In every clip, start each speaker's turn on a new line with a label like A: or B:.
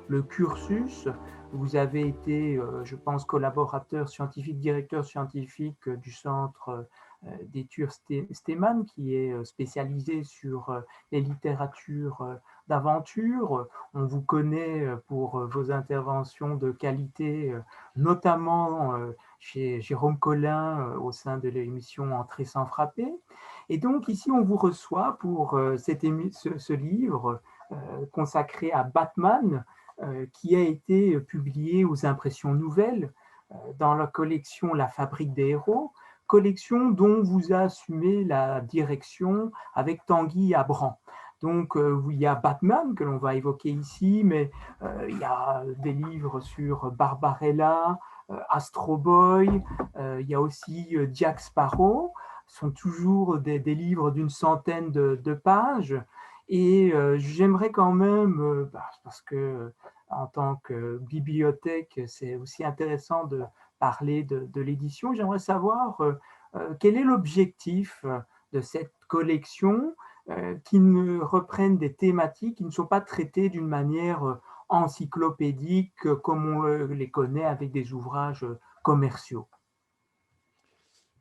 A: le cursus. Vous avez été, je pense, collaborateur scientifique, directeur scientifique du centre d'études Steeman, qui est spécialisé sur les littératures d'aventure. On vous connaît pour vos interventions de qualité, notamment chez Jérôme Collin au sein de l'émission Entrer sans frapper. Et donc ici, on vous reçoit pour ce livre consacré à Batman, qui a été publié aux Impressions Nouvelles dans la collection La Fabrique des Héros, collection dont vous assumez la direction avec Tanguy Abran. Donc, il y a Batman que l'on va évoquer ici, mais il y a des livres sur Barbarella, Astro Boy, il y a aussi Jack Sparrow. Ce sont toujours des livres d'une centaine de pages. Et j'aimerais quand même, parce que en tant que bibliothèque, c'est aussi intéressant de parler de l'édition. J'aimerais savoir quel est l'objectif de cette collection qui ne reprennent des thématiques qui ne sont pas traitées d'une manière encyclopédique comme on les connaît avec des ouvrages commerciaux.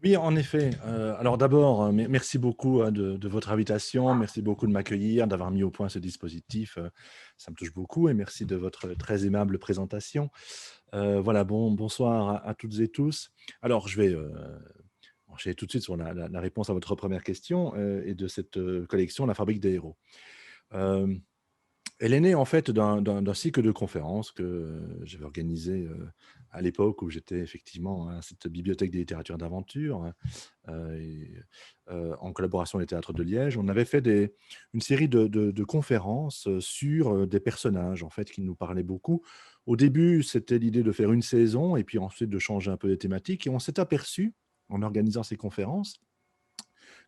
B: Oui, en effet. Alors d'abord, merci beaucoup de votre invitation. Merci beaucoup de m'accueillir, d'avoir mis au point ce dispositif. Ça me touche beaucoup et merci de votre très aimable présentation. Voilà, bonsoir à toutes et tous. Alors, je vais enchaîner tout de suite sur la réponse à votre première question et de cette collection, La Fabrique des Héros. Euh, Elle est née en fait d'un cycle de conférences que j'avais organisé à l'époque où j'étais effectivement à cette bibliothèque des littératures d'aventure, hein, en collaboration avec le Théâtre de Liège. On avait fait une série de conférences sur des personnages en fait qui nous parlaient beaucoup. Au début, c'était l'idée de faire une saison et puis ensuite de changer un peu les thématiques. Et on s'est aperçu, en organisant ces conférences,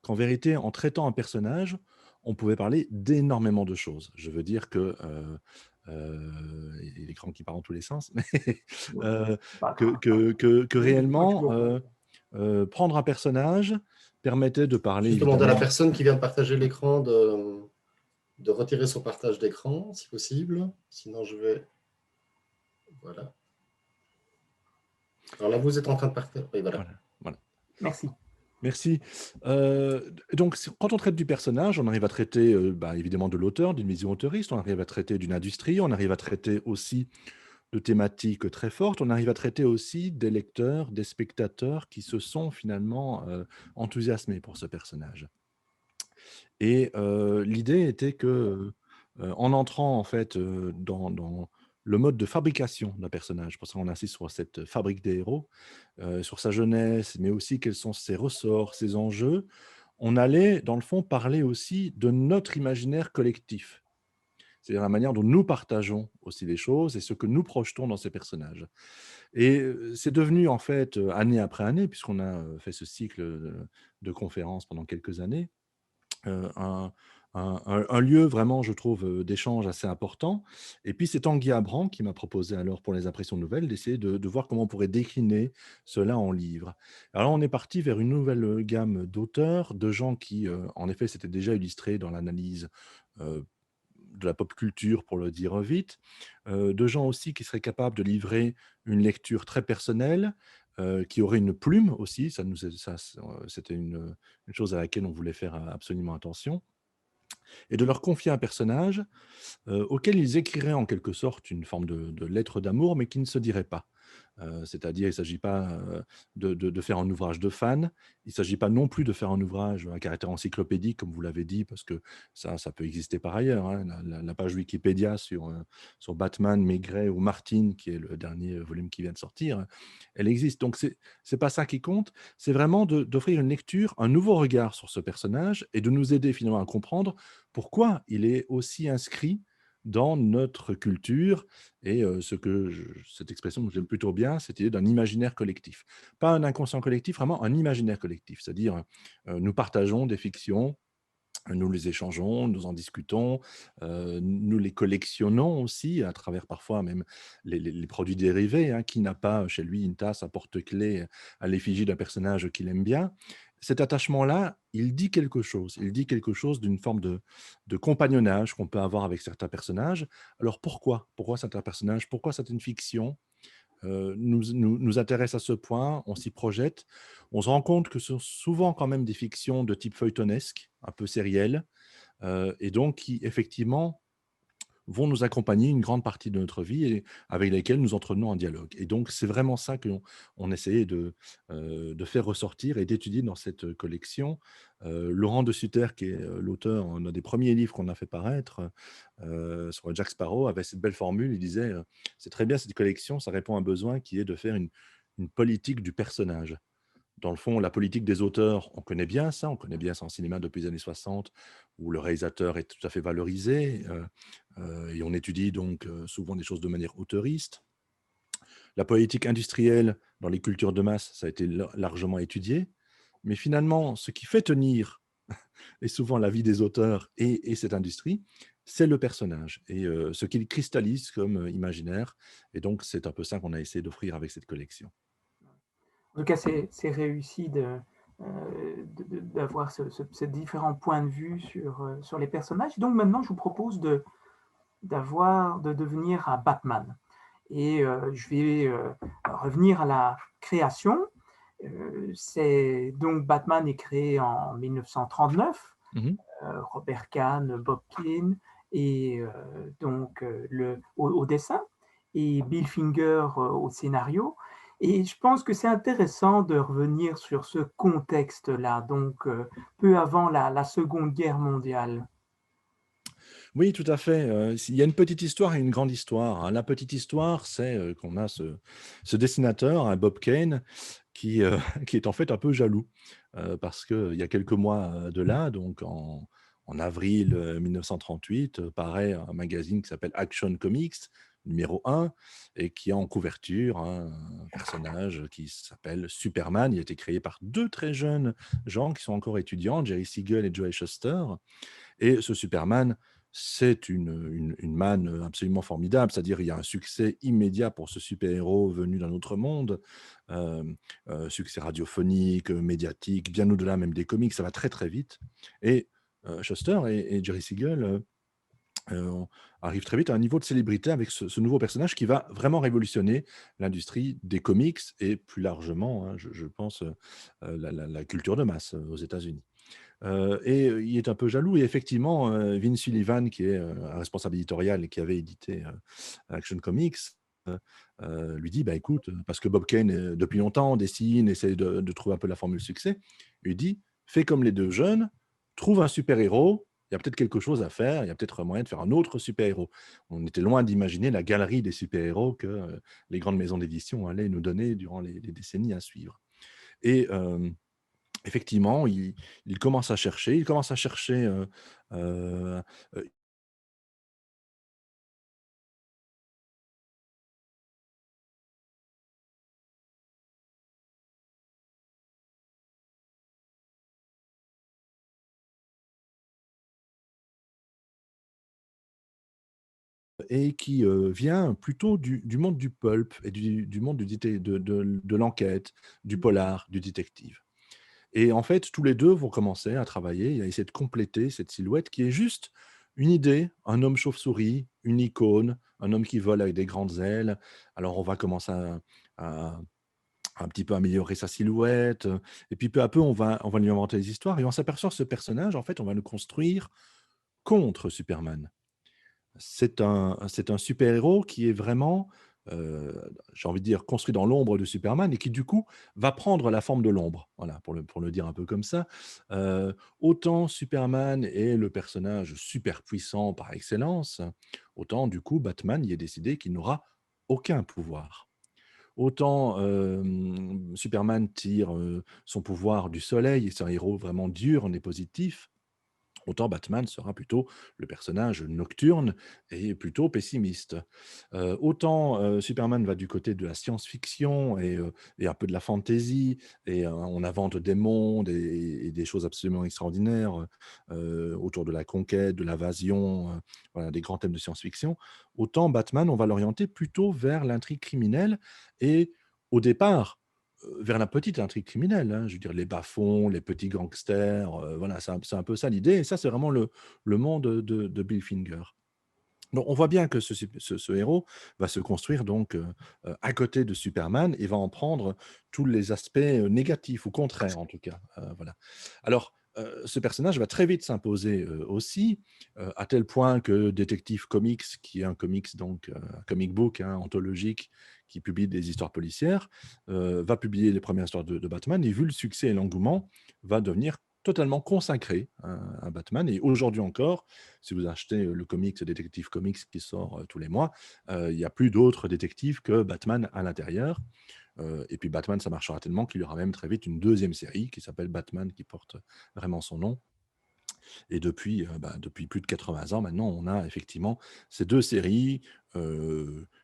B: qu'en vérité, en traitant un personnage, on pouvait parler d'énormément de choses. Je veux dire que, il y a l'écran qui part dans tous les sens, mais heu,
A: Pas
B: que
A: grave.
B: que que que
A: Vous pouvez
B: réellement,
A: toujours.
B: prendre un personnage permettait de parler
C: Juste demander à la
B: évidemment.
C: personne qui vient de partager l'écran de retirer son partage d'écran, si possible. Sinon, je vais... Voilà. Alors là, vous êtes en train de partager. Oui, voilà.
B: Voilà, voilà.
A: Merci.
B: Merci. Donc quand on traite du personnage, on arrive à traiter, évidemment de l'auteur, d'une vision auteuriste, on arrive à traiter d'une industrie, on arrive à traiter aussi de thématiques très fortes. On arrive à traiter aussi des lecteurs, des spectateurs qui se sont finalement enthousiasmés pour ce personnage. Et l'idée était que, en entrant en fait dans le mode de fabrication d'un personnage, pour ça on insiste sur cette fabrique des héros, sur sa jeunesse, mais aussi quels sont ses ressorts, ses enjeux, on allait dans le fond parler aussi de notre imaginaire collectif. C'est-à-dire la manière dont nous partageons aussi les choses et ce que nous projetons dans ces personnages. Et c'est devenu en fait, année après année, puisqu'on a, fait ce cycle, de conférences pendant quelques années, un un lieu vraiment, je trouve, d'échange assez important. Et puis c'est Tanguy Abran qui m'a proposé alors pour les impressions nouvelles d'essayer de voir comment on pourrait décliner cela en livre. Alors on est parti vers une nouvelle, gamme d'auteurs, de gens qui, en effet s'étaient déjà illustrés dans l'analyse, heu, de la pop culture pour le dire vite, de gens aussi qui seraient capables de livrer une lecture très personnelle, qui auraient une plume aussi, ça nous est ça c c'était une chose à laquelle on voulait faire absolument attention et de leur confier un personnage, auquel ils écriraient en quelque sorte une forme de lettre d'amour, mais qui ne se dirait pas. C'est-à-dire, il ne s'agit pas de faire un ouvrage de fan, il ne s'agit pas non plus de faire un ouvrage à caractère encyclopédique, comme vous l'avez dit, parce que ça peut exister par ailleurs, hein. La page Wikipédia sur Batman, Maigret ou Martine, qui est le dernier volume qui vient de sortir, elle existe. Donc, c'est pas ça qui compte, c'est vraiment d'offrir une lecture, un nouveau regard sur ce personnage et de nous aider finalement à comprendre pourquoi il est aussi inscrit dans notre culture et cette expression que j'aime plutôt bien, cette idée d'un imaginaire collectif. Pas un inconscient collectif, vraiment un imaginaire collectif. C'est-à-dire, nous partageons des fictions, nous les échangeons, nous en discutons, nous les collectionnons aussi à travers parfois même les produits dérivés, hein. Qui n'a pas chez lui une tasse, un porte-clés à l'effigie d'un personnage qu'il aime bien? cet attachement-là, il dit quelque chose. Il dit quelque chose d'une forme de compagnonnage qu'on peut avoir avec certains personnages. Alors pourquoi? Pourquoi certains personnages? Pourquoi certaines fictions nous intéressent à ce point? On s'y projette. On se rend compte que ce sont souvent quand même des fictions de type feuilletonesque, un peu sérielles, et donc qui effectivement vont nous accompagner une grande partie de notre vie et avec lesquels nous entretenons un dialogue. Et donc, c'est vraiment ça qu'on essayait de faire ressortir et d'étudier dans cette collection. Laurent de Sutter, qui est l'auteur, un des premiers livres qu'on a fait paraître sur Jack Sparrow, avait cette belle formule. Il disait c'est très bien cette collection, ça répond à un besoin qui est de faire une politique du personnage. Dans le fond, la politique des auteurs, on connaît bien ça en cinéma depuis les années 60, où le réalisateur est tout à fait valorisé, et on étudie donc souvent des choses de manière auteuriste. La politique industrielle dans les cultures de masse, ça a été largement étudié, mais finalement, ce qui fait tenir et souvent la vie des auteurs et cette industrie, c'est le personnage et ce qu'il cristallise comme imaginaire. Et donc, c'est un peu ça qu'on a essayé d'offrir avec cette collection.
A: En tout cas, c'est réussi d'avoir ces différents points de vue sur les personnages. Donc maintenant, je vous propose de devenir à Batman. Et je vais revenir à la création. Donc Batman est créé en 1939.
B: Mhm.
A: Robert Kahn, Bob Kane et donc au dessin et Bill Finger au scénario. Et je pense que c'est intéressant de revenir sur ce contexte-là, donc peu avant la Seconde Guerre mondiale.
B: Oui, tout à fait. Il y a une petite histoire et une grande histoire, hein. La petite histoire, c'est qu'on a ce dessinateur, un Bob Kane, qui, qui est en fait un peu jaloux parce qu'il y a quelques mois de là, donc en avril 1938, paraît un magazine qui s'appelle Action Comics, numéro 1, et qui a en couverture un personnage qui s'appelle Superman. Il a été créé par deux très jeunes gens qui sont encore étudiants, Jerry Siegel et Joe Shuster. Et ce Superman, c'est une manne absolument formidable, c'est-à-dire il y a un succès immédiat pour ce super-héros venu d'un autre monde, succès radiophonique, médiatique, bien au-delà même des comics, ça va très très vite. Et Shuster et Jerry Siegel arrivent très vite à un niveau de célébrité avec ce nouveau personnage qui va vraiment révolutionner l'industrie des comics et plus largement, hein, je pense, la culture de masse aux États-Unis. Et il est un peu jaloux et effectivement, Vince Sullivan qui est, un responsable éditorial et qui avait édité, Action Comics, heu lui dit: «Bah, écoute», parce que Bob Kane, depuis longtemps dessine, essaie de trouver un peu la formule succès. Il lui dit: «Fais comme les 2 jeunes, trouve un super-héros, il y a peut-être quelque chose à faire, il y a peut-être moyen de faire un autre super-héros». On était loin d'imaginer la galerie des super-héros que, les grandes maisons d'édition allaient nous donner durant les décennies à suivre. Et effectivement, il commence à chercher, heu heu, et qui, vient plutôt du monde du pulp et du monde du détec de l'enquête, du polar, du détective. Et en fait, tous les 2 vont commencer à travailler et à essayer de compléter cette silhouette qui est juste une idée, un homme chauve-souris, une icône, un homme qui vole avec des grandes ailes. Alors on va commencer à un petit peu améliorer sa silhouette, et puis peu à peu on va lui inventer des histoires et on s'aperçoit que ce personnage, en fait, on va le construire contre Superman. C'est un super-héros qui est vraiment, j'ai envie de dire, construit dans l'ombre de Superman et qui, du coup, va prendre la forme de l'ombre. Voilà, pour le dire un peu comme ça. Autant Superman est le personnage super puissant par excellence, autant, du coup, Batman, il est décidé qu'il n'aura aucun pouvoir. Autant, Superman tire, son pouvoir du soleil et c'est un héros vraiment dur, et positif. Autant Batman sera plutôt le personnage nocturne et plutôt pessimiste. Autant, Superman va du côté de la science-fiction et un peu de la fantasy et on invente des mondes et des choses absolument extraordinaires, autour de la conquête, de l'invasion, voilà, des grands thèmes de science-fiction. Autant Batman, on va l'orienter plutôt vers l'intrigue criminelle et au départ, vers la petite intrigue criminelle, hein. Je veux dire, les bas-fonds, les petits gangsters, voilà, c'est un peu ça l'idée. Et ça, c'est vraiment le monde de Bill Finger. Donc, on voit bien que ce héros va se construire donc à côté de Superman et va en prendre tous les aspects négatifs ou contraires en tout cas. Voilà. Alors, ce personnage va très vite s'imposer aussi, à tel point que Detective Comics, qui est un comics donc un comic book hein, anthologique qui publie des histoires policières, va publier les premières histoires de Batman et vu le succès et l'engouement, va devenir totalement consacré à Batman. Et aujourd'hui encore, si vous achetez le comics Detective Comics qui sort tous les mois, il n'y a plus d'autres détectives que Batman à l'intérieur. Et puis Batman, ça marchera tellement qu'il y aura même très vite une deuxième série qui s'appelle Batman, qui porte vraiment son nom. Et depuis plus de 80 ans maintenant, on a effectivement ces deux séries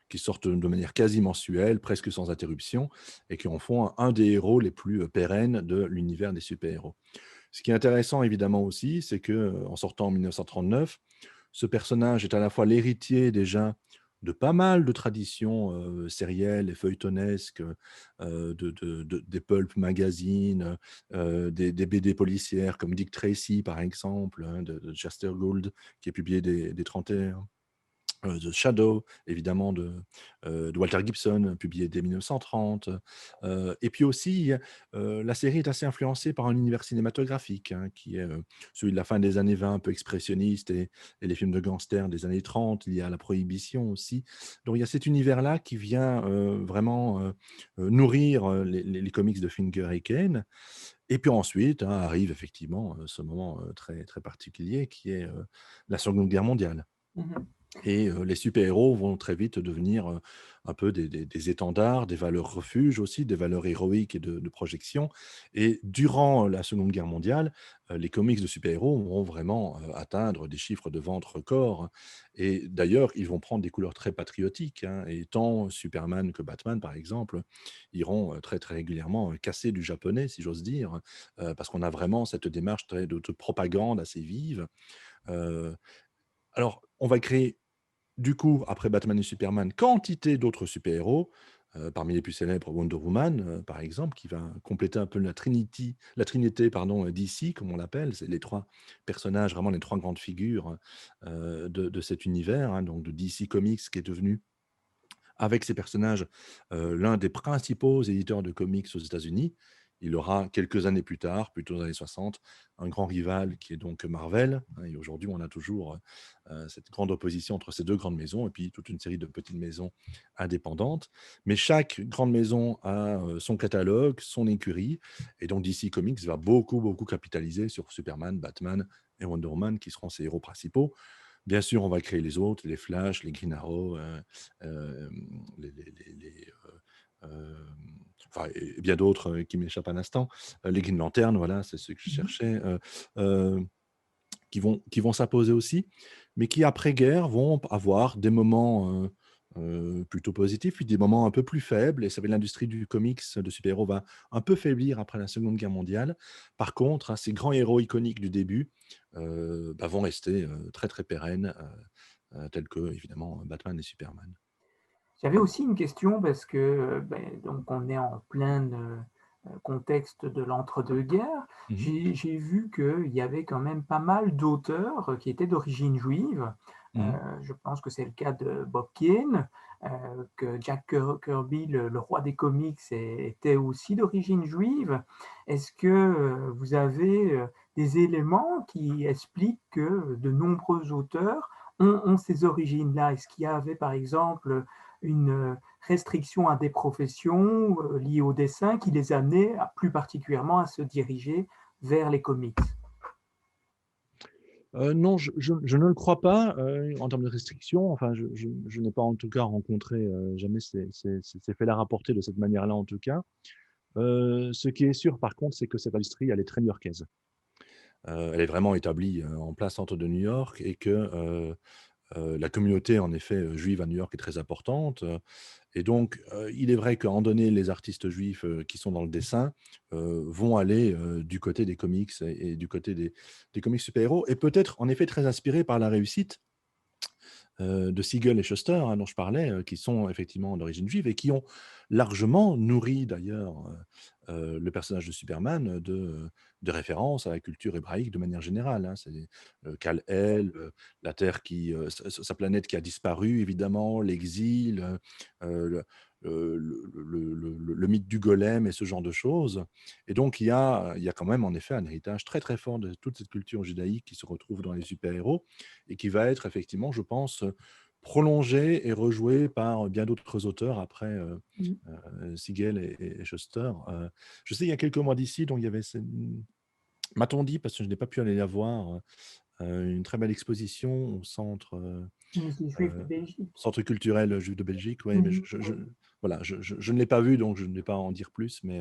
B: qui sortent de manière quasi mensuelle, presque sans interruption, et qui en font un des héros les plus pérennes de l'univers des super-héros. Ce qui est intéressant évidemment aussi, c'est qu'en sortant en 1939, ce personnage est à la fois l'héritier déjà de pas mal de traditions sérielles et feuilletonesques, des pulp magazines, des BD policières comme Dick Tracy par exemple, hein, de Chester Gould, qui a publié des 31. The Shadow, évidemment, de Walter Gibson, publié dès 1930. Et puis aussi, la série est assez influencée par un univers cinématographique, hein, qui est celui de la fin des années 20, un peu expressionniste, et les films de gangsters des années 30, liés à la prohibition aussi. Donc il y a cet univers-là qui vient vraiment nourrir les comics de Finger et Kane. Et puis ensuite hein, arrive effectivement ce moment très, très particulier qui est la Seconde Guerre mondiale.
A: Mhm.
B: Et les super-héros vont très vite devenir un peu des étendards, des valeurs refuges aussi, des valeurs héroïques et de projection. Et durant la Seconde Guerre mondiale, les comics de super-héros vont vraiment atteindre des chiffres de vente records. Et d'ailleurs, ils vont prendre des couleurs très patriotiques, hein, et tant Superman que Batman, par exemple, iront très, très régulièrement casser du japonais, si j'ose dire, parce qu'on a vraiment cette démarche de propagande assez vive. Euh, alors, on va créer du coup, après Batman et Superman, quantité d'autres super-héros, parmi les plus célèbres, Wonder Woman, par exemple, qui va compléter un peu la trinité pardon, DC, comme on l'appelle. C'est les 3 personnages, vraiment les 3 grandes figures, de cet univers, hein, donc de DC Comics, qui est devenu, avec ces personnages, l'un des principaux éditeurs de comics aux États-Unis. Il aura quelques années plus tard, plutôt dans les années 60, un grand rival qui est donc Marvel, hein, et aujourd'hui, on a toujours cette grande opposition entre ces 2 grandes maisons et puis toute une série de petites maisons indépendantes. Mais chaque grande maison a son catalogue, son écurie, et donc DC Comics va beaucoup, beaucoup capitaliser sur Superman, Batman et Wonder Woman, qui seront ses héros principaux. Bien sûr, on va créer les autres, les Flash, les Green Arrow, euh, enfin, et bien d'autres qui m'échappent à l'instant. Les Green Lantern, voilà, c'est ce que je cherchais, euh, qui vont s'imposer aussi, mais qui après-guerre vont avoir des moments plutôt positifs, puis des moments un peu plus faibles. Et ça, l'industrie du comics de super-héros va un peu faiblir après la Seconde Guerre mondiale. Par contre, hein, ces grands héros iconiques du début vont rester très très pérennes, tels que évidemment Batman et Superman.
A: J'avais aussi une question parce que donc on est en plein contexte de l'entre-deux-guerres.
B: Mhm.
A: J'ai vu qu'il y avait quand même pas mal d'auteurs qui étaient d'origine juive.
B: Mhm.
A: Je pense que c'est le cas de Bob Kane, que Jack Kirby, le roi des comics, était aussi d'origine juive. Est-ce que vous avez des éléments qui expliquent que de nombreux auteurs ont ces origines-là? Est-ce qu'il y avait par exemple une restriction à des professions liées au dessin qui les amenait plus particulièrement à se diriger vers les comics?
B: Non, je ne le crois pas en termes de restrictions. Enfin, je n'ai pas en tout cas rencontré jamais ces faits-là rapportés de cette manière-là en tout cas. Ce qui est sûr par contre, c'est que cette industrie, elle est très new-yorkaise. Elle est vraiment établie en plein centre de New York et que la communauté, en effet, juive à New York est très importante. Et donc, il est vrai qu'à un moment donné, les artistes juifs qui sont dans le dessin vont aller du côté des comics et du côté des comics super-héros, et peut-être en effet très inspirés par la réussite de Siegel et Shuster, hein, dont je parlais, qui sont effectivement d'origine juive et qui ont largement nourri d'ailleurs le personnage de Superman de références à la culture hébraïque de manière générale, hein. C'est Kal-El, la Terre sa planète qui a disparu, évidemment, l'exil, le mythe du golem et ce genre de choses. Et donc, il y a quand même, en effet, un héritage très, très fort de toute cette culture judaïque qui se retrouve dans les super-héros et qui va être effectivement, je pense, prolongé et rejoué par bien d'autres auteurs après
A: Mm.
B: Siegel et Shuster. Je sais, il y a quelques mois d'ici, donc il y avait, m'a-t-on dit, parce que je n'ai pas pu aller la voir, une très belle exposition au
A: Musée juif de
B: euh,
A: Belgique.
B: centre culturel juif de Belgique. Ouais, mais
A: Mhm.
B: voilà, je ne l'ai pas vu, donc je ne vais pas en dire plus. Mais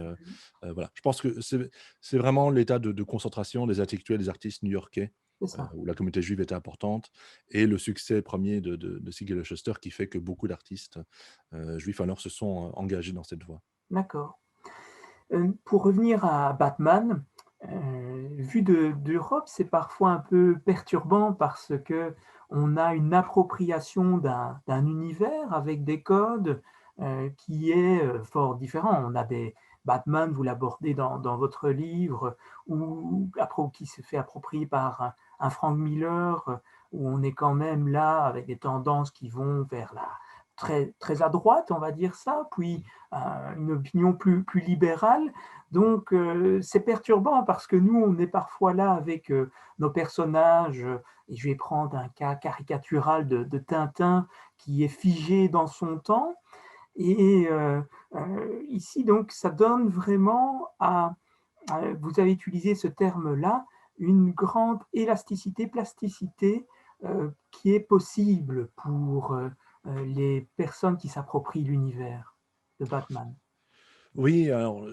B: voilà, je pense que c'est vraiment l'état de concentration des intellectuels, des artistes new-yorkais,
A: C'est ça.
B: où la communauté juive était importante, et le succès premier de Siegel et Shuster qui fait que beaucoup d'artistes juifs alors se sont engagés dans cette voie.
A: D'accord. Pour revenir à Batman, vu d'Europe, c'est parfois un peu perturbant parce que on a une appropriation d'un univers avec des codes qui est fort différent. On a des Batman, vous l'abordez dans votre livre, qui se fait approprier par un Frank Miller, où on est quand même là avec des tendances qui vont vers la très, très à droite, on va dire ça, puis une opinion plus libérale. Donc, c'est perturbant parce que nous, on est parfois là avec nos personnages, et je vais prendre un cas caricatural de Tintin qui est figé dans son temps. Et ici, donc, ça donne vraiment vous avez utilisé ce terme-là, une grande élasticité, plasticité qui est possible pour les personnes qui s'approprient l'univers de Batman.
B: Oui, alors,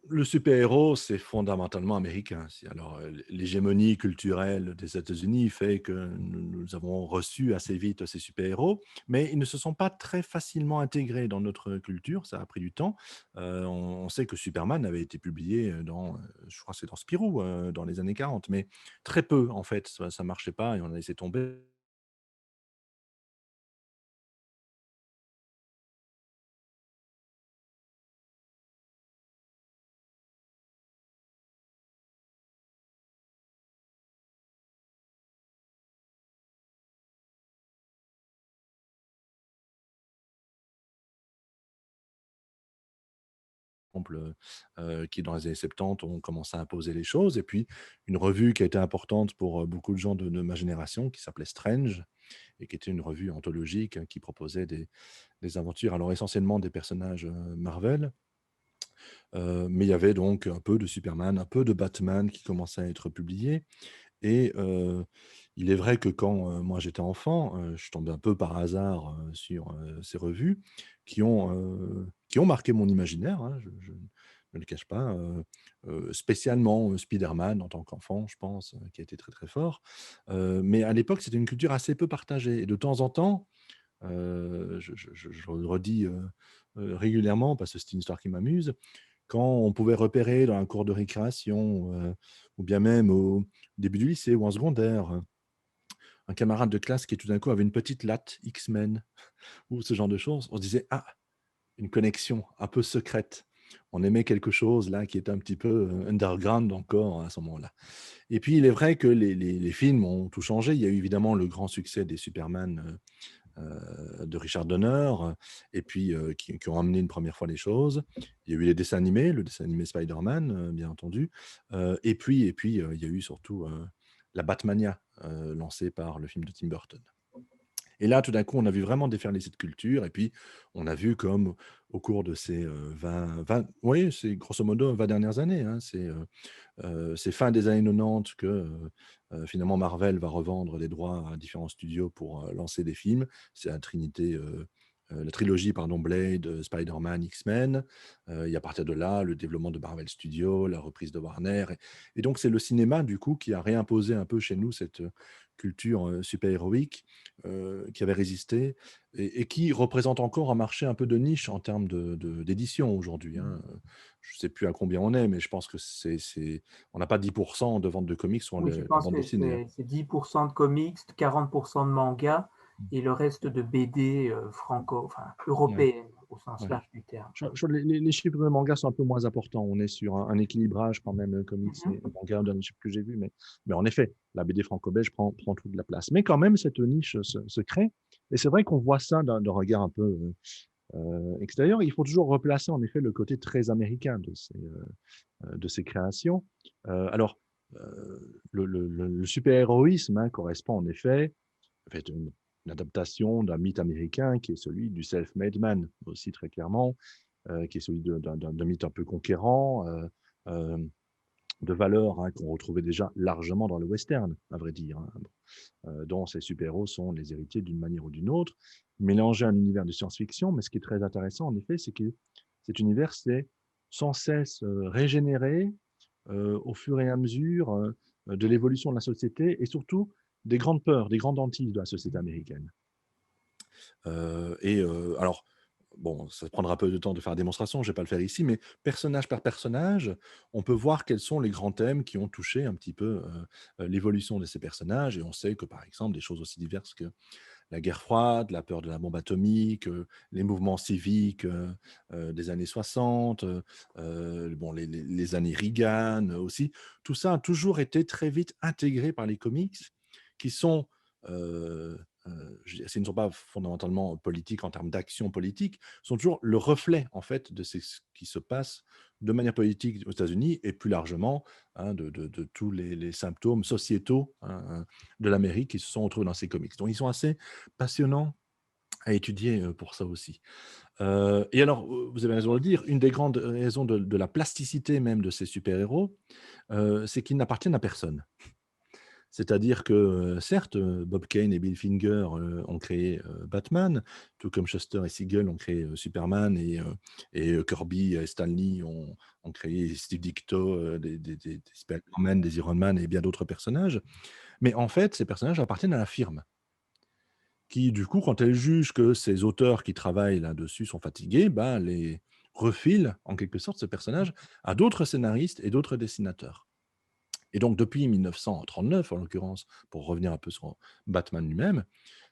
B: le super-héros, c'est fondamentalement américain. Alors, l'hégémonie culturelle des États-Unis fait que nous avons reçu assez vite ces super-héros, mais ils ne se sont pas très facilement intégrés dans notre culture, ça a pris du temps. On sait que Superman avait été publié je crois que c'est dans Spirou, dans les années 40, mais très peu en fait, ça ne marchait pas et on a laissé tomber. Exemple, qui dans les années 70 ont commencé à imposer les choses et puis une revue qui a été importante pour, beaucoup de gens de ma génération qui s'appelait Strange et qui était une revue anthologique, hein, qui proposait des aventures, alors essentiellement des personnages, Marvel, mais il y avait donc un peu de Superman, un peu de Batman qui commençait à être publié et il est vrai que quand, moi j'étais enfant, je suis tombé un peu par hasard, sur, ces revues qui ont marqué mon imaginaire, hein, je ne le cache pas, spécialement, Spider-Man en tant qu'enfant, je pense, qui a été très, très fort. Mais à l'époque, c'était une culture assez peu partagée et de temps en temps, je le redis, régulièrement parce que c'est une histoire qui m'amuse, quand on pouvait repérer dans un cours de récréation, ou bien même au début du lycée ou en secondaire, un camarade de classe qui tout d'un coup avait une petite latte X-Men ou ce genre de choses, on se disait: «Ah, une connexion un peu secrète». On aimait quelque chose là qui était un petit peu, underground encore à ce moment-là. Et puis il est vrai que les films ont tout changé. Il y a eu évidemment le grand succès des Superman, de Richard Donner, et puis qui ont amené une première fois les choses. Il y a eu les dessins animés, le dessin animé Spider-Man, bien entendu. Et puis, il y a eu surtout la Batmania, lancée par le film de Tim Burton. Et là, tout d'un coup, on a vu vraiment déferler cette culture et puis on a vu comme au cours de ces, 20 oui, c'est grosso modo 20 dernières années, hein, c'est fin des années 90 que, finalement Marvel va revendre les droits à différents studios pour, lancer des films. C'est la trilogie pardon, Blade, Spider-Man, X-Men, et à partir de là, le développement de Marvel Studios, la reprise de Warner et donc c'est le cinéma du coup qui a réimposé un peu chez nous cette, culture, super-héroïque, qui avait résisté et qui représente encore un marché un peu de niche en termes d'édition aujourd'hui, hein. Je ne sais plus à combien on est, mais je pense que on n'a pas 10% de vente de comics sur
A: Oui, je
B: la
A: pense
B: bande
A: que
B: dessinée, hein.
A: c'est 10% de comics, 40% de manga et le reste de BD enfin,
B: Ouais,
A: européenne au sens
B: ouais.
A: large du terme.
B: Les chiffres de manga sont un peu moins importants. On est sur un équilibrage quand même, comics et
A: Mhm.
B: manga, dans les chiffres que j'ai vus. Mais en effet, la BD franco-belge prend toute la place. Mais quand même, cette niche se crée. Et c'est vrai qu'on voit ça d'un regard un peu extérieur. Il faut toujours replacer en effet le côté très américain de ces créations. Alors, le super-héroïsme correspond en effet une adaptation d'un mythe américain qui est celui du self-made man, aussi très clairement, qui est celui d'un mythe un peu conquérant, euh, de valeurs qu'on retrouvait déjà largement dans le western, à vrai dire, dont ces super-héros sont les héritiers d'une manière ou d'une autre, mélangés à un univers de science-fiction. Mais ce qui est très intéressant, en effet, c'est que cet univers s'est sans cesse régénéré au fur et à mesure de l'évolution de la société et surtout des grandes peurs, des grandes hantises de la société américaine. Alors, bon, ça prendra un peu de temps de faire la démonstration, je ne vais pas le faire ici, mais personnage par personnage, on peut voir quels sont les grands thèmes qui ont touché un petit peu l'évolution de ces personnages. Et on sait que, par exemple, des choses aussi diverses que la guerre froide, la peur de la bombe atomique, les mouvements civiques des années 60, bon, les années Reagan aussi, tout ça a toujours été très vite intégré par les comics qui sont, s'ils ne sont pas fondamentalement politiques en termes d'action politique, sont toujours le reflet en fait de ce qui se passe de manière politique aux États-Unis et plus largement de tous les symptômes sociétaux de l'Amérique qui se sont retrouvés dans ces comics. Donc ils sont assez passionnants à étudier pour ça aussi. Et alors, vous avez raison de le dire, une des grandes raisons de la plasticité même de ces super-héros, c'est qu'ils n'appartiennent à personne. C'est-à-dire que, certes, Bob Kane et Bill Finger, ont créé, Batman, tout comme Shuster et Siegel ont créé, Superman et Kirby et Stan Lee ont créé Steve Ditko, des Spider-Man, des Iron Man et bien d'autres personnages. Mais en fait, ces personnages appartiennent à la firme qui, du coup, quand elle juge que ces auteurs qui travaillent là-dessus sont fatigués, bah, les refile, en quelque sorte, ce personnage à d'autres scénaristes et d'autres dessinateurs. Et donc, depuis 1939, en l'occurrence, pour revenir un peu sur Batman lui-même,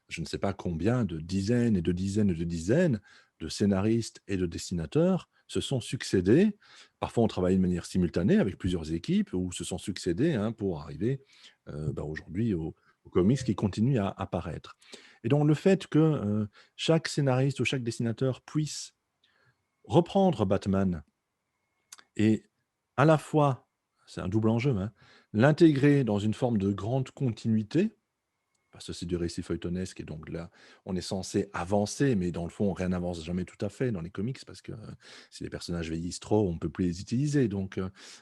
B: je ne sais pas combien de dizaines et de dizaines et de dizaines de scénaristes et de dessinateurs se sont succédés. Parfois, on travaille de manière simultanée avec plusieurs équipes ou se sont succédés pour arriver aujourd'hui aux comics qui continuent à apparaître. Et donc, le fait que chaque scénariste ou chaque dessinateur puisse reprendre Batman et à la fois, c'est un double enjeu, l'intégrer dans une forme de grande continuité, parce que c'est du récit feuilletonesque et donc là, on est censé avancer, mais dans le fond, rien n'avance jamais tout à fait dans les comics parce que si les personnages vieillissent trop, on ne peut plus les utiliser. Donc,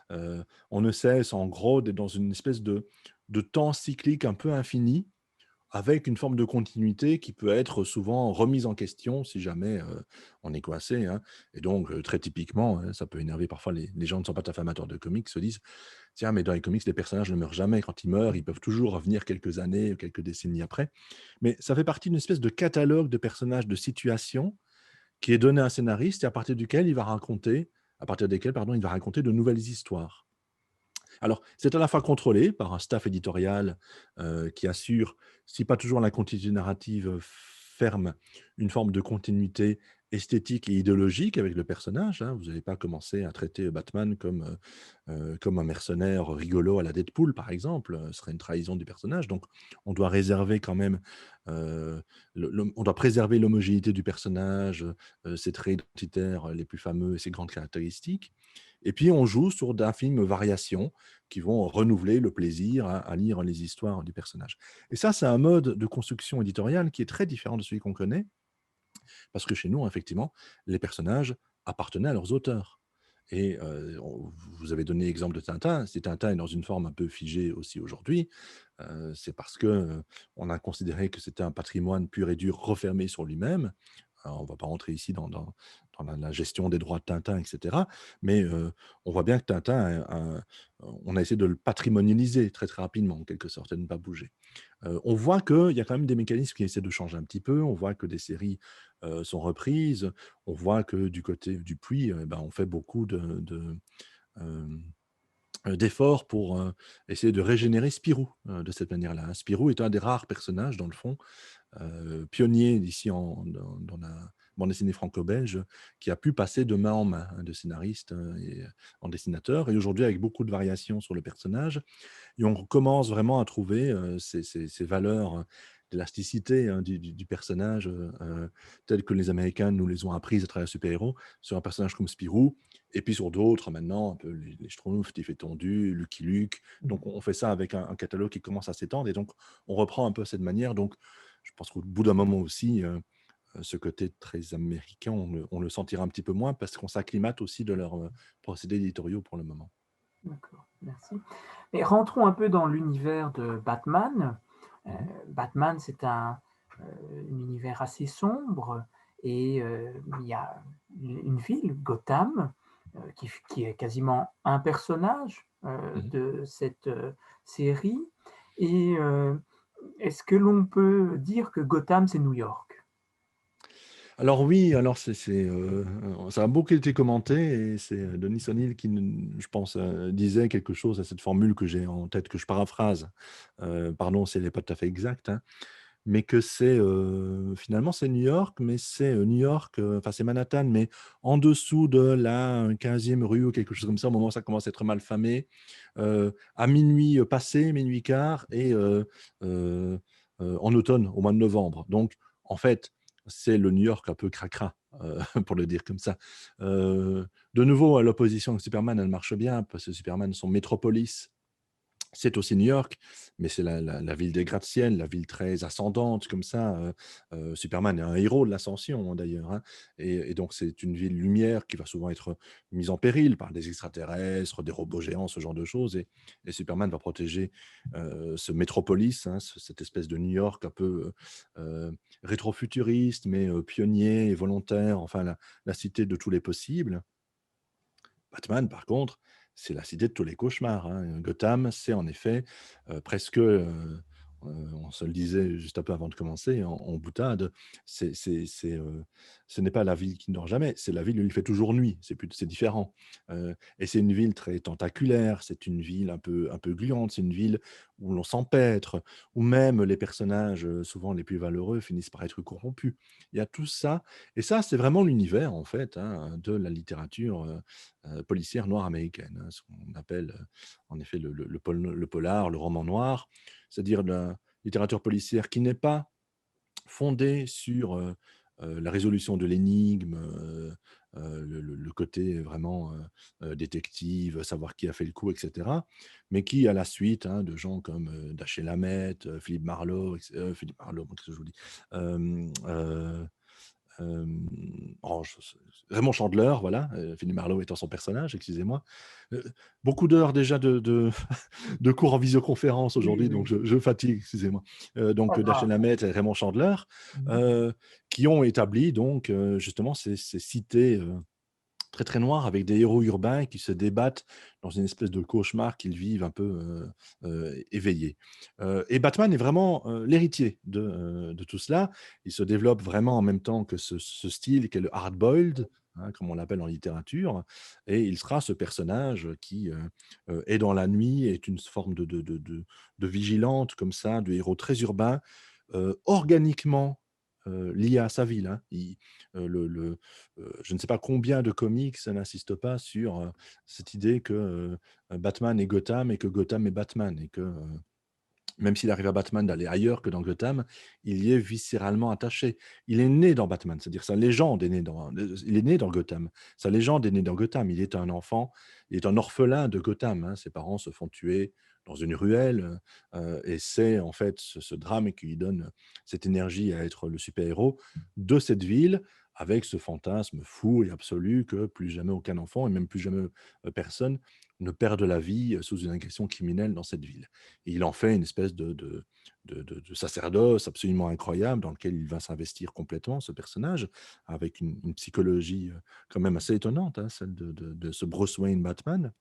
B: on ne cesse en gros d'être dans une espèce de temps cyclique un peu infini avec une forme de continuité qui peut être souvent remise en question si jamais on est coincé. Et donc, très typiquement, ça peut énerver parfois les gens qui ne sont pas tout à fait amateurs de comics, se disent tiens, mais dans les comics, les personnages ne meurent jamais. Quand ils meurent, ils peuvent toujours revenir quelques années ou quelques décennies après. Mais ça fait partie d'une espèce de catalogue de personnages, de situations qui est donné à un scénariste et à partir desquels, pardon, il va raconter de nouvelles histoires. Alors, c'est à la fois contrôlé par un staff éditorial qui assure, si pas toujours la continuité narrative ferme, une forme de continuité esthétique et idéologique avec le personnage. Vous n'allez pas commencer à traiter Batman comme un mercenaire rigolo à la Deadpool, par exemple. Ce serait une trahison du personnage. Donc, on doit réserver quand même, on doit préserver l'homogénéité du personnage, ses traits identitaires les plus fameux et ses grandes caractéristiques. Et puis, on joue sur d'infimes variations qui vont renouveler le plaisir à lire les histoires du personnage. Et ça, c'est un mode de construction éditoriale qui est très différent de celui qu'on connaît, parce que chez nous, effectivement, les personnages appartenaient à leurs auteurs. Et vous avez donné l'exemple de Tintin. Si Tintin est dans une forme un peu figée aussi aujourd'hui, c'est parce que on a considéré que c'était un patrimoine pur et dur refermé sur lui-même. Alors, on ne va pas rentrer ici dans la gestion des droits de Tintin, etc. Mais on voit bien que Tintin, on a essayé de le patrimonialiser très très rapidement, en quelque sorte, et de ne pas bouger. On voit qu'il y a quand même des mécanismes qui essaient de changer un petit peu. On voit que des séries sont reprises. On voit que du côté du Puy, on fait beaucoup d'efforts pour essayer de régénérer Spirou de cette manière-là, hein. Spirou est un des rares personnages, dans le fond, pionnier d'ici dans la bande dessinée franco-belge, qui a pu passer de main en main, hein, de scénariste et en dessinateur. Et aujourd'hui, avec beaucoup de variations sur le personnage, et on commence vraiment à trouver ces valeurs d'élasticité, hein, du personnage, telles que les Américains nous les ont apprises à travers les super-héros, sur un personnage comme Spirou, et puis sur d'autres maintenant, un peu les Schtroumpfs, Tiff et Tondu, Lucky Luke. Donc on fait ça avec un catalogue qui commence à s'étendre, et donc on reprend un peu cette manière. Donc je pense qu'au bout d'un moment aussi, ce côté très américain, on le sentira un petit peu moins, parce qu'on s'acclimate aussi de leurs procédés éditoriaux pour le moment.
A: D'accord, merci. Mais rentrons un peu dans l'univers de Batman. Batman, c'est un univers assez sombre et il y a une ville, Gotham, qui est quasiment un personnage
B: Mhm.
A: de cette série. Et est-ce que l'on peut dire que Gotham, c'est New York?
B: Alors oui, alors ça a beaucoup été commenté, et c'est Denis O'Neill qui, je pense, disait quelque chose à cette formule que j'ai en tête, que je paraphrase. Pardon si elle n'est pas tout à fait exacte, hein, mais que finalement c'est New York, mais c'est New York, enfin c'est Manhattan, mais en dessous de la 15e rue ou quelque chose comme ça, au moment où ça commence à être mal famé, à minuit passé, minuit quart, et en automne, au mois de novembre. Donc en fait, c'est le New York un peu cracra, pour le dire comme ça. De nouveau, à l'opposition avec Superman, elle marche bien, parce que Superman, son métropolis, c'est aussi New York, mais c'est la ville des gratte-ciel, la ville très ascendante comme ça. Superman est un héros de l'ascension, hein, d'ailleurs, hein, et donc c'est une ville lumière qui va souvent être mise en péril par des extraterrestres, des robots géants, ce genre de choses, et Superman va protéger ce métropolis, hein, cette espèce de New York un peu rétro-futuriste, mais pionnier et volontaire, enfin la cité de tous les possibles. Batman, par contre, c'est la cité de tous les cauchemars, hein. Gotham, c'est en effet presque, on se le disait juste un peu avant de commencer, en boutade, ce n'est pas la ville qui ne dort jamais, c'est la ville où il fait toujours nuit, c'est différent. Et c'est une ville très tentaculaire, c'est une ville un peu gluante, c'est une ville où l'on s'empêtre, où même les personnages, souvent les plus valeureux, finissent par être corrompus. Il y a tout ça, et ça, c'est vraiment l'univers, en fait, hein, de la littérature policière noire américaine, hein, ce qu'on appelle en effet le polar, le roman noir, c'est-à-dire la littérature policière qui n'est pas fondée sur la résolution de l'énigme, le côté vraiment détective, savoir qui a fait le coup, etc., mais qui, à la suite, hein, de gens comme Dashiell Hammett, Philippe Marlowe, qu'est-ce que je vous dis, oh, Raymond Chandler, voilà, Philippe Marlowe étant son personnage, excusez-moi. Heu, Beaucoup d'heures déjà de de cours en visioconférence
A: Oui,
B: aujourd'hui, donc
A: oui,
B: je fatigue, excusez-moi.
A: pas
B: Donc
A: grave.
B: Dashiell Hammett et Raymond Chandler,
A: Mhm.
B: heu, qui ont établi donc justement ces cités, très, très noires, avec des héros urbains qui se débattent dans une espèce de cauchemar qu'ils vivent un peu, éveillés. Et Batman est vraiment, l'héritier de tout cela. Il se développe vraiment en même temps que ce style qui est le hard boiled, hein, comme on l'appelle en littérature, et il sera ce personnage qui, est dans la nuit, est une forme de vigilante comme ça, de héros très urbain, organiquement, lié à sa ville, hein. Je ne sais pas combien de comics n'insistent pas sur, cette idée que, Batman est Gotham et que Gotham est Batman, et que, même s'il arrive à Batman d'aller ailleurs que dans Gotham, il y est viscéralement attaché. Il est né dans Batman, c'est-à-dire sa légende est née il est né dans Gotham. Sa légende est née dans Gotham. Il est un enfant, il est un orphelin de Gotham, hein. Ses parents se font tuer dans une ruelle, et c'est en fait ce drame qui lui donne cette énergie à être le super-héros de cette ville, avec ce fantasme fou et absolu que plus jamais aucun enfant, et même plus jamais, personne, ne perde la vie sous une agression criminelle dans cette ville. Et il en fait une espèce de sacerdoce absolument incroyable, dans lequel il va s'investir complètement, ce personnage, avec une psychologie quand même assez étonnante, hein, celle de ce Bruce Wayne Batman.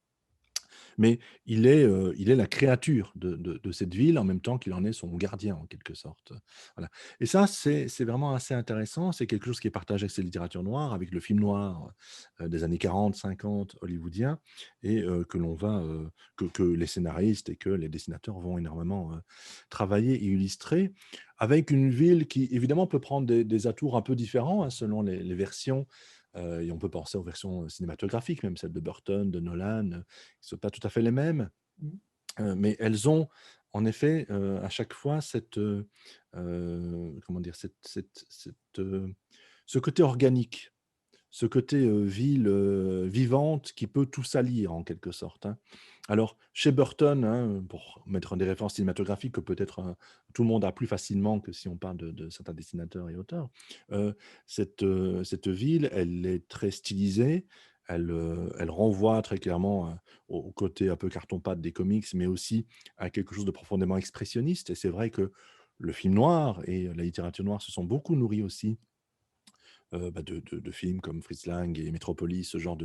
B: Mais il est la créature de cette ville en même temps qu'il en est son gardien, en quelque sorte. Voilà. Et ça, c'est vraiment assez intéressant. C'est quelque chose qui est partagé avec cette littérature noire, avec le film noir des années 40, 50 hollywoodien, et que les scénaristes et que les dessinateurs vont énormément travailler et illustrer, avec une ville qui, évidemment, peut prendre des atours un peu différents hein, selon les versions. Et on peut penser aux versions cinématographiques, même celles de Burton, de Nolan, qui ne sont pas tout à fait les mêmes,
A: Mhm.
B: mais elles ont en effet à chaque fois comment dire, ce côté organique, ce côté ville vivante qui peut tout salir en quelque sorte. Hein. Alors, chez Burton, hein, pour mettre des références cinématographiques que peut-être tout le monde a plus facilement que si on parle de certains dessinateurs et auteurs, euh, cette ville, elle est très stylisée, elle renvoie très clairement au côté un peu carton-pâte des comics, mais aussi à quelque chose de profondément expressionniste. Et c'est vrai que le film noir et la littérature noire se sont beaucoup nourris aussi de films comme Fritz Lang et Metropolis, ce genre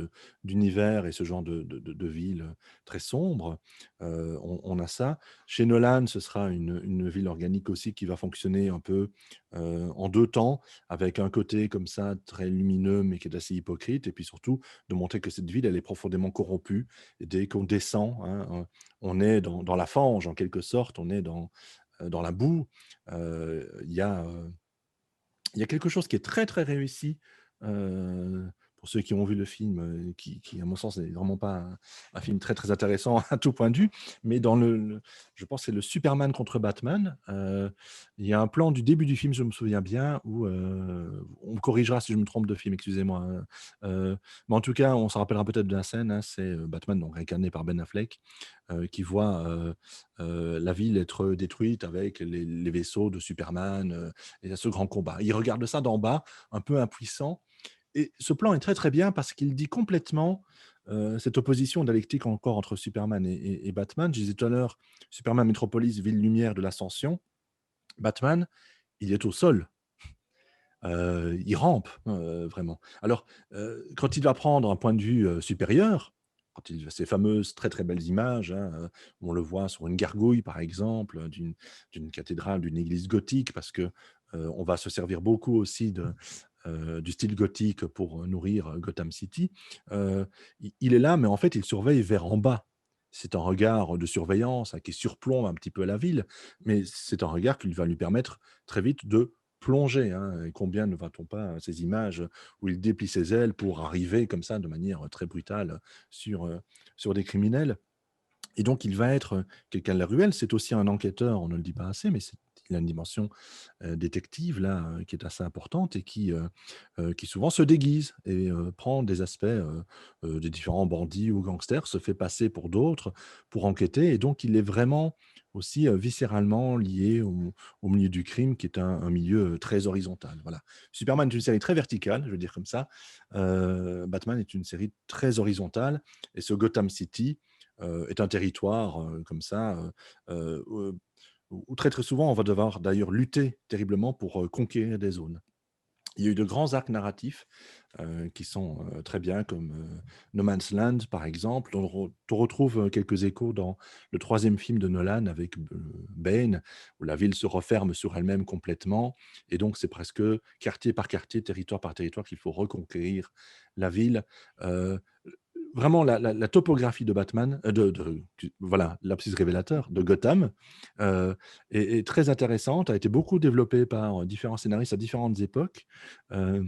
B: d'univers et ce genre de ville très sombre. On a ça. Chez Nolan, ce sera une ville organique aussi qui va fonctionner un peu en deux temps, avec un côté comme ça très lumineux mais qui est assez hypocrite, et puis surtout de montrer que cette ville, elle est profondément corrompue. Et dès qu'on descend, hein, on est dans la fange en quelque sorte, on est dans la boue. Il y a quelque chose qui est très, très réussi, pour ceux qui ont vu le film, qui à mon sens n'est vraiment pas un film très, très intéressant à tout point de vue, mais dans je pense que c'est le Superman contre Batman, il y a un plan du début du film, je me souviens bien, où, on me corrigera si je me trompe de film, excusez-moi, hein, mais en tout cas, on se rappellera peut-être de la scène, hein, c'est, Batman, donc incarné par Ben Affleck, qui voit, la ville être détruite avec les vaisseaux de Superman, et il y a ce grand combat. Il regarde ça d'en bas, un peu impuissant. Et ce plan est très très bien parce qu'il dit complètement cette opposition dialectique encore entre Superman et Batman. Je disais tout à l'heure, Superman Metropolis, ville lumière de l'ascension. Batman, il est au sol. Il rampe vraiment. Alors, quand il va prendre un point de vue supérieur, quand il ces fameuses très très belles images, hein, on le voit sur une gargouille par exemple, d'une cathédrale, d'une église gothique, parce que on va se servir beaucoup aussi du style gothique pour nourrir Gotham City. Il est là, mais en fait, il surveille vers en bas. C'est un regard de surveillance hein, qui surplombe un petit peu la ville, mais c'est un regard qui va lui permettre très vite de plonger. Hein. Et combien ne va-t-on pas ces images où il déplie ses ailes pour arriver comme ça de manière très brutale sur des criminels. Et donc, il va être quelqu'un de la ruelle. C'est aussi un enquêteur, on ne le dit pas assez, mais il a une dimension détective là, qui est assez importante et qui souvent se déguise et prend des aspects des différents bandits ou gangsters, se fait passer pour d'autres pour enquêter. Et donc, il est vraiment aussi viscéralement lié au milieu du crime, qui est un milieu très horizontal. Voilà. Superman est une série très verticale, je veux dire comme ça. Batman est une série très horizontale. Et ce Gotham City, est un territoire comme ça, où très très souvent on va devoir d'ailleurs lutter terriblement pour conquérir des zones. Il y a eu de grands arcs narratifs qui sont très bien, comme No Man's Land, par exemple. On retrouve quelques échos dans le troisième film de Nolan avec Bane, où la ville se referme sur elle-même complètement. Et donc, c'est presque quartier par quartier, territoire par territoire qu'il faut reconquérir la ville. Euh, Vraiment, la topographie de Batman, voilà, lapsus révélateur, de Gotham, euh, est très intéressante, a été beaucoup développée par différents scénaristes à différentes époques. euh,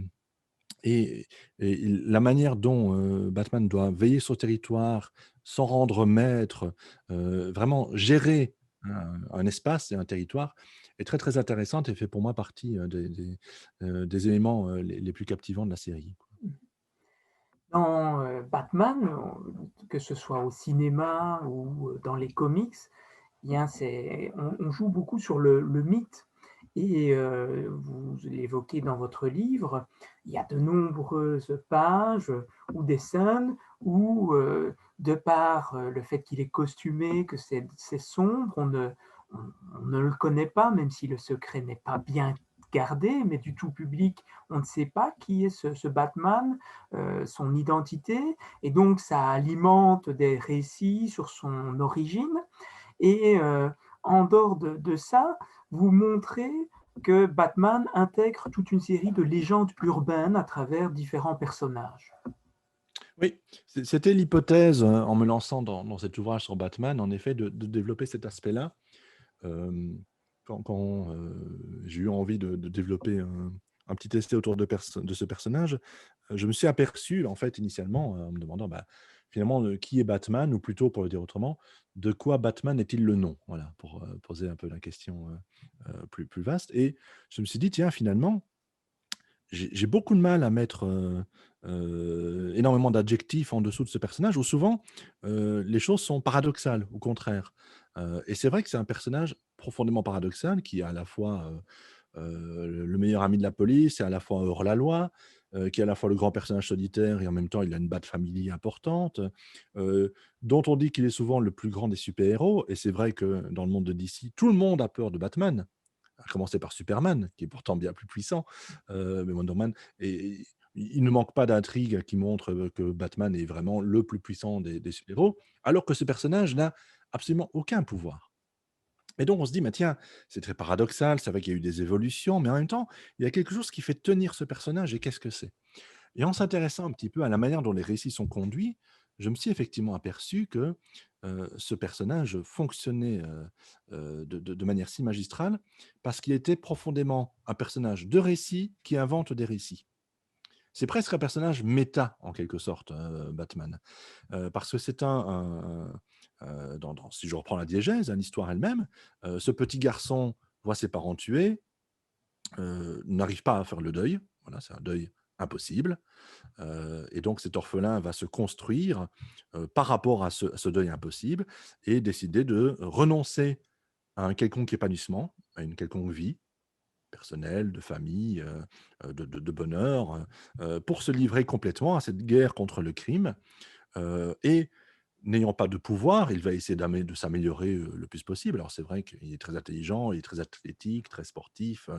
B: et, et la manière dont Batman doit veiller sur le territoire, s'en rendre maître, vraiment gérer un espace et un territoire, est très très intéressante et fait pour moi partie des éléments les plus captivants de la série. Quoi.
A: Dans Batman, que ce soit au cinéma ou dans les comics, eh bien on joue beaucoup sur le mythe. Et vous l'évoquez dans votre livre, il y a de nombreuses pages ou des scènes où, de par le fait qu'il est costumé, que c'est sombre, on ne le connaît pas, même si le secret n'est pas bien gardé, mais du tout public, on ne sait pas qui est ce Batman, son identité, et donc ça alimente des récits sur son origine. Et en dehors de ça, vous montrez que Batman intègre toute une série de légendes urbaines à travers différents personnages.
B: Oui, c'était l'hypothèse en me lançant dans cet ouvrage sur Batman, en effet, de développer cet aspect-là. Euh, quand j'ai eu envie de développer un petit essai autour de ce personnage, je me suis aperçu, en fait, initialement, en me demandant finalement qui est Batman, ou plutôt, pour le dire autrement, de quoi Batman est-il le nom? Voilà, pour poser un peu la question plus vaste. Et je me suis dit, tiens, finalement, j'ai beaucoup de mal à mettre énormément d'adjectifs en dessous de ce personnage, où souvent les choses sont paradoxales, au contraire. Et c'est vrai que c'est un personnage profondément paradoxal qui est à la fois le meilleur ami de la police et à la fois hors-la-loi, qui est à la fois le grand personnage solitaire et en même temps il a une bad family importante, dont on dit qu'il est souvent le plus grand des super-héros. Et c'est vrai que dans le monde de DC, tout le monde a peur de Batman, à commencer par Superman, qui est pourtant bien plus puissant, mais Wonder Man, et il ne manque pas d'intrigue qui montre que Batman est vraiment le plus puissant des super-héros, alors que ce personnage n'a absolument aucun pouvoir. Et donc on se dit, mais tiens, c'est très paradoxal, c'est vrai qu'il y a eu des évolutions, mais en même temps, il y a quelque chose qui fait tenir ce personnage, et qu'est-ce que c'est? Et en s'intéressant un petit peu à la manière dont les récits sont conduits, je me suis effectivement aperçu que ce personnage fonctionnait de manière si magistrale parce qu'il était profondément un personnage de récit qui invente des récits. C'est presque un personnage méta, en quelque sorte, Batman. Parce que c'est si je reprends la diégèse, hein, l'histoire elle-même, ce petit garçon voit ses parents tués, n'arrive pas à faire le deuil. Voilà, c'est un deuil impossible. Et donc cet orphelin va se construire par rapport à ce deuil impossible et décider de renoncer à un quelconque épanouissement, à une quelconque vie personnelle, de famille, de bonheur, pour se livrer complètement à cette guerre contre le crime. Et n'ayant pas de pouvoir, il va essayer de s'améliorer le plus possible. Alors c'est vrai qu'il est très intelligent, il est très athlétique, très sportif,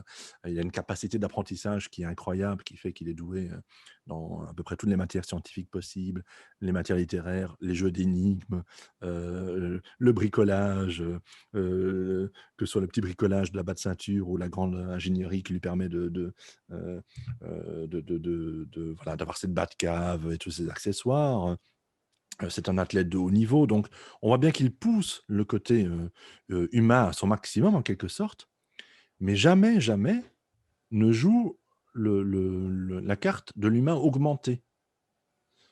B: il a une capacité d'apprentissage qui est incroyable, qui fait qu'il est doué dans à peu près toutes les matières scientifiques possibles, les matières littéraires, les jeux d'énigmes, le bricolage, que ce soit le petit bricolage de la batte ceinture ou la grande ingénierie qui lui permet voilà, d'avoir cette batte cave et tous ces accessoires. C'est un athlète de haut niveau, donc on voit bien qu'il pousse le côté humain à son maximum en quelque sorte, mais jamais, jamais ne joue la carte de l'humain augmenté,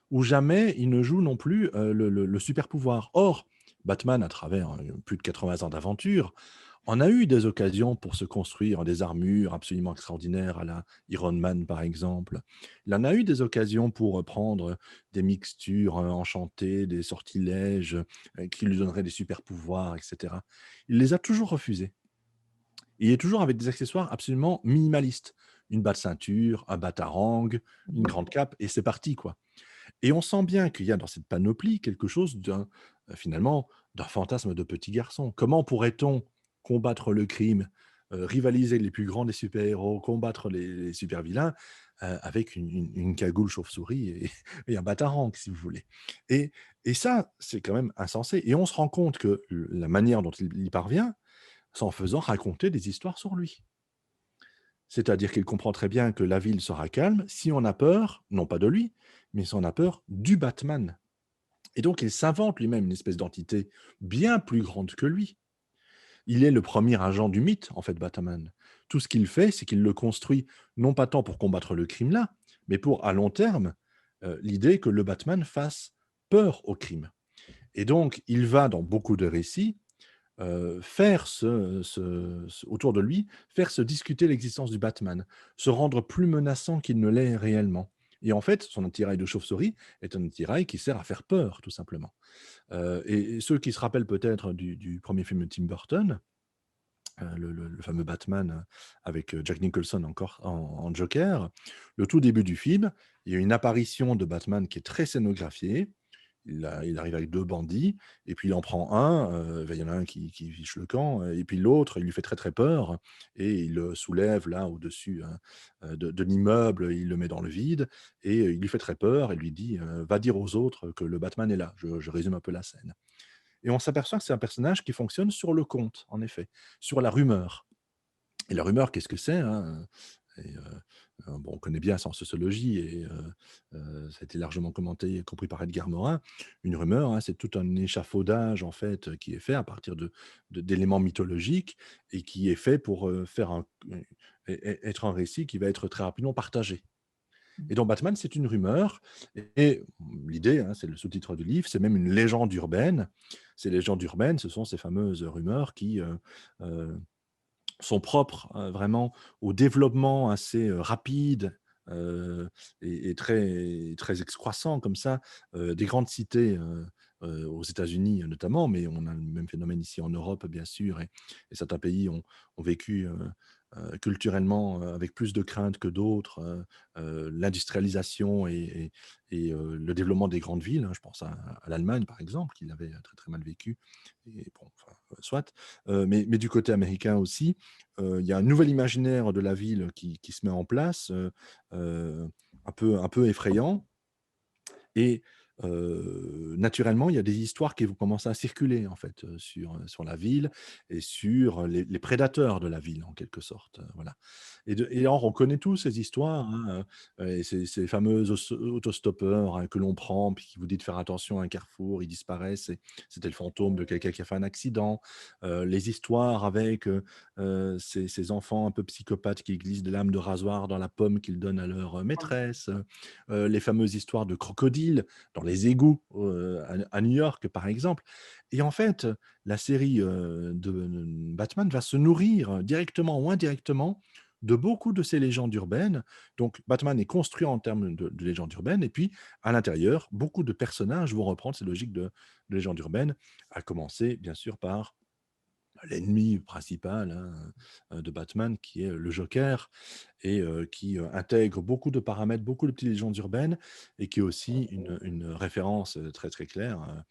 B: ou jamais il ne joue non plus le super pouvoir. Or, Batman, à travers plus de 80 ans d'aventure, on a eu des occasions pour se construire des armures absolument extraordinaires à la Iron Man, par exemple. Il en a eu des occasions pour prendre des mixtures enchantées, des sortilèges qui lui donneraient des super pouvoirs, etc. Il les a toujours refusés. Il est toujours avec des accessoires absolument minimalistes. Une batte ceinture, un batarang, une grande cape, et c'est parti, quoi. Et on sent bien qu'il y a dans cette panoplie quelque chose finalement, d'un fantasme de petit garçon. Comment pourrait-on combattre le crime, rivaliser les plus grands des super-héros, combattre les super-vilains, avec une cagoule chauve-souris et et un batarang, si vous voulez? Et et ça, c'est quand même insensé, et on se rend compte que la manière dont il y parvient, c'est en faisant raconter des histoires sur lui. C'est-à-dire qu'il comprend très bien que la ville sera calme si on a peur, non pas de lui, mais si on a peur du Batman. Et donc il s'invente lui-même une espèce d'entité bien plus grande que lui. Il est le premier agent du mythe, en fait, Batman. Tout ce qu'il fait, c'est qu'il le construit, non pas tant pour combattre le crime là, mais pour, à long terme, l'idée que le Batman fasse peur au crime. Et donc, il va, dans beaucoup de récits, faire autour de lui, faire se discuter l'existence du Batman, se rendre plus menaçant qu'il ne l'est réellement. Et en fait, son attirail de chauve-souris est un attirail qui sert à faire peur, tout simplement. Et ceux qui se rappellent peut-être du premier film de Tim Burton, le fameux Batman avec Jack Nicholson encore en Joker, le tout début du film, il y a une apparition de Batman qui est très scénographiée, il arrive avec 2 bandits et puis il en prend un, il y en a un qui fiche le camp et puis l'autre, il lui fait très, très peur et il le soulève là au-dessus, hein, de l'immeuble, il le met dans le vide et il lui fait très peur et lui dit, «Va dire aux autres que le Batman est là». Je résume un peu la scène et on s'aperçoit que c'est un personnage qui fonctionne sur le conte, en effet, sur la rumeur. Et la rumeur, qu'est-ce que c'est, hein? Et bon, on connaît bien ça en sociologie et ça a été largement commenté, y compris par Edgar Morin. Une rumeur, hein, c'est tout un échafaudage, en fait, qui est fait à partir d'éléments mythologiques et qui est fait pour, faire être un récit qui va être très rapidement partagé. Et dans Batman, c'est une rumeur et l'idée, hein, c'est le sous-titre du livre, c'est même une légende urbaine. Ces légendes urbaines, ce sont ces fameuses rumeurs qui, heu sont propres, vraiment au développement assez, rapide, heu et très très excroissant comme ça, des grandes cités, aux États-Unis notamment, mais on a le même phénomène ici en Europe bien sûr et certains pays ont vécu, culturellement, avec plus de crainte que d'autres, l'industrialisation le développement des grandes villes, hein. Je pense à l'Allemagne par exemple, qui l'avait très, très mal vécu et bon, enfin, soit. Mais du côté américain aussi, il y a un nouvel imaginaire de la ville qui se met en place, un peu effrayant et naturellement, il y a des histoires qui vont commencer à circuler en fait, sur la ville et sur les prédateurs de la ville en quelque sorte, voilà et alors on connaît tous ces histoires, hein, et ces fameux autostoppeurs, hein, que l'on prend puis qui vous dit de faire attention à un carrefour, ils disparaissent et c'était le fantôme de quelqu'un qui a fait un accident. Les histoires avec, ces enfants un peu psychopathes qui glissent des lames de rasoir dans la pomme qu'ils donnent à leur, maîtresse, les fameuses histoires de crocodiles dans les égouts, à New York, par exemple. Et en fait, la série, de Batman va se nourrir directement ou indirectement de beaucoup de ces légendes urbaines. Donc Batman est construit en termes de légendes urbaines et puis à l'intérieur, beaucoup de personnages vont reprendre ces logiques de légendes urbaines, à commencer bien sûr par l'ennemi principal, hein, de Batman qui est le Joker et qui, intègre beaucoup de paramètres, beaucoup de petites légendes urbaines et qui est aussi une référence, très, très claire,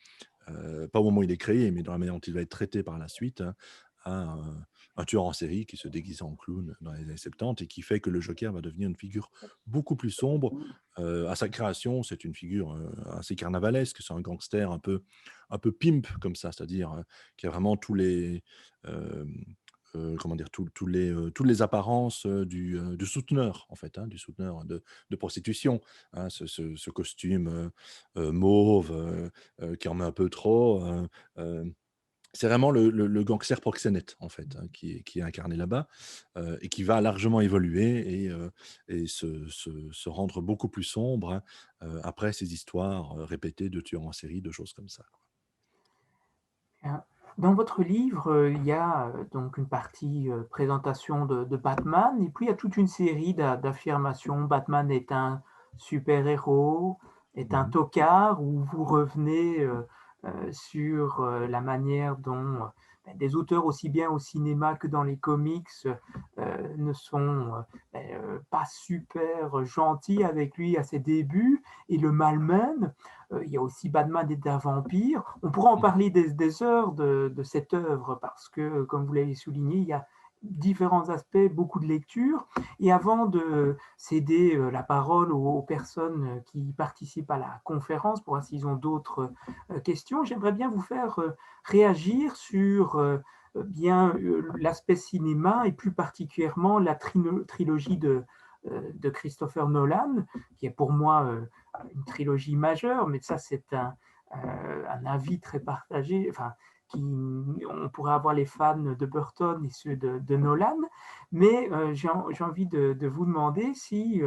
B: pas au moment où il est créé, mais dans la manière dont il va être traité par la suite, hein, à un tueur en série qui se déguise en clown dans les années 70 et qui fait que le Joker va devenir une figure beaucoup plus sombre. À sa création, c'est une figure, assez carnavalesque, c'est un gangster un peu pimp comme ça, c'est-à-dire, qui a vraiment tous les, hem, comment dire? Toutes les apparences, du souteneur en fait, hein, du souteneur de prostitution, hein. Ce costume, mauve, qui en met un peu trop, c'est vraiment le gangster proxénète, en fait, hein, qui est incarné là-bas, et qui va largement évoluer et se rendre beaucoup plus sombre, hein, après ces histoires, répétées de tueurs en série, de choses comme ça, quoi.
A: Dans votre livre, il y a, donc une partie, présentation de Batman et puis il y a toute une série d'affirmations. Batman est un super-héros, est un
B: Mmh.
A: tocard, où vous revenez, sur, la manière dont, des auteurs aussi bien au cinéma que dans les comics, ne sont, pas super gentils avec lui à ses débuts et le malmènent. Il y a aussi Batman est un vampire. On pourra en parler des heures de cette œuvre parce que, comme vous l'avez souligné, il y a différents aspects, beaucoup de lectures. Et avant de céder la parole aux personnes qui participent à la conférence, pour voir s'ils ont d'autres questions, j'aimerais bien vous faire réagir sur bien l'aspect cinéma et plus particulièrement la trilogie de Christopher Nolan, qui est pour moi une trilogie majeure, mais ça c'est un avis très partagé. Enfin, on pourrait avoir les fans de Burton et ceux de Nolan, mais j'ai envie de vous demander si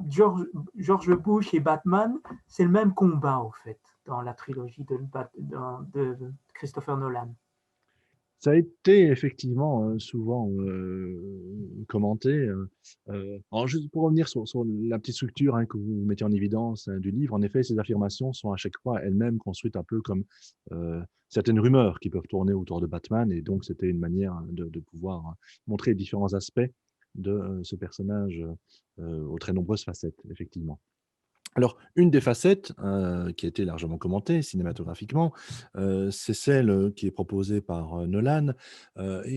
A: George Bush et Batman, c'est le même combat au fait dans la trilogie de Christopher Nolan.
B: Ça a été effectivement, souvent, commenté, alors juste pour revenir sur la petite structure, hein, que vous mettez en évidence, du livre, en effet, ces affirmations sont à chaque fois elles-mêmes construites un peu comme, certaines rumeurs qui peuvent tourner autour de Batman et donc c'était une manière de pouvoir montrer les différents aspects de, ce personnage, aux très nombreuses facettes, effectivement. Alors, une des facettes, qui a été largement commentée cinématographiquement, c'est celle, qui est proposée par, Nolan,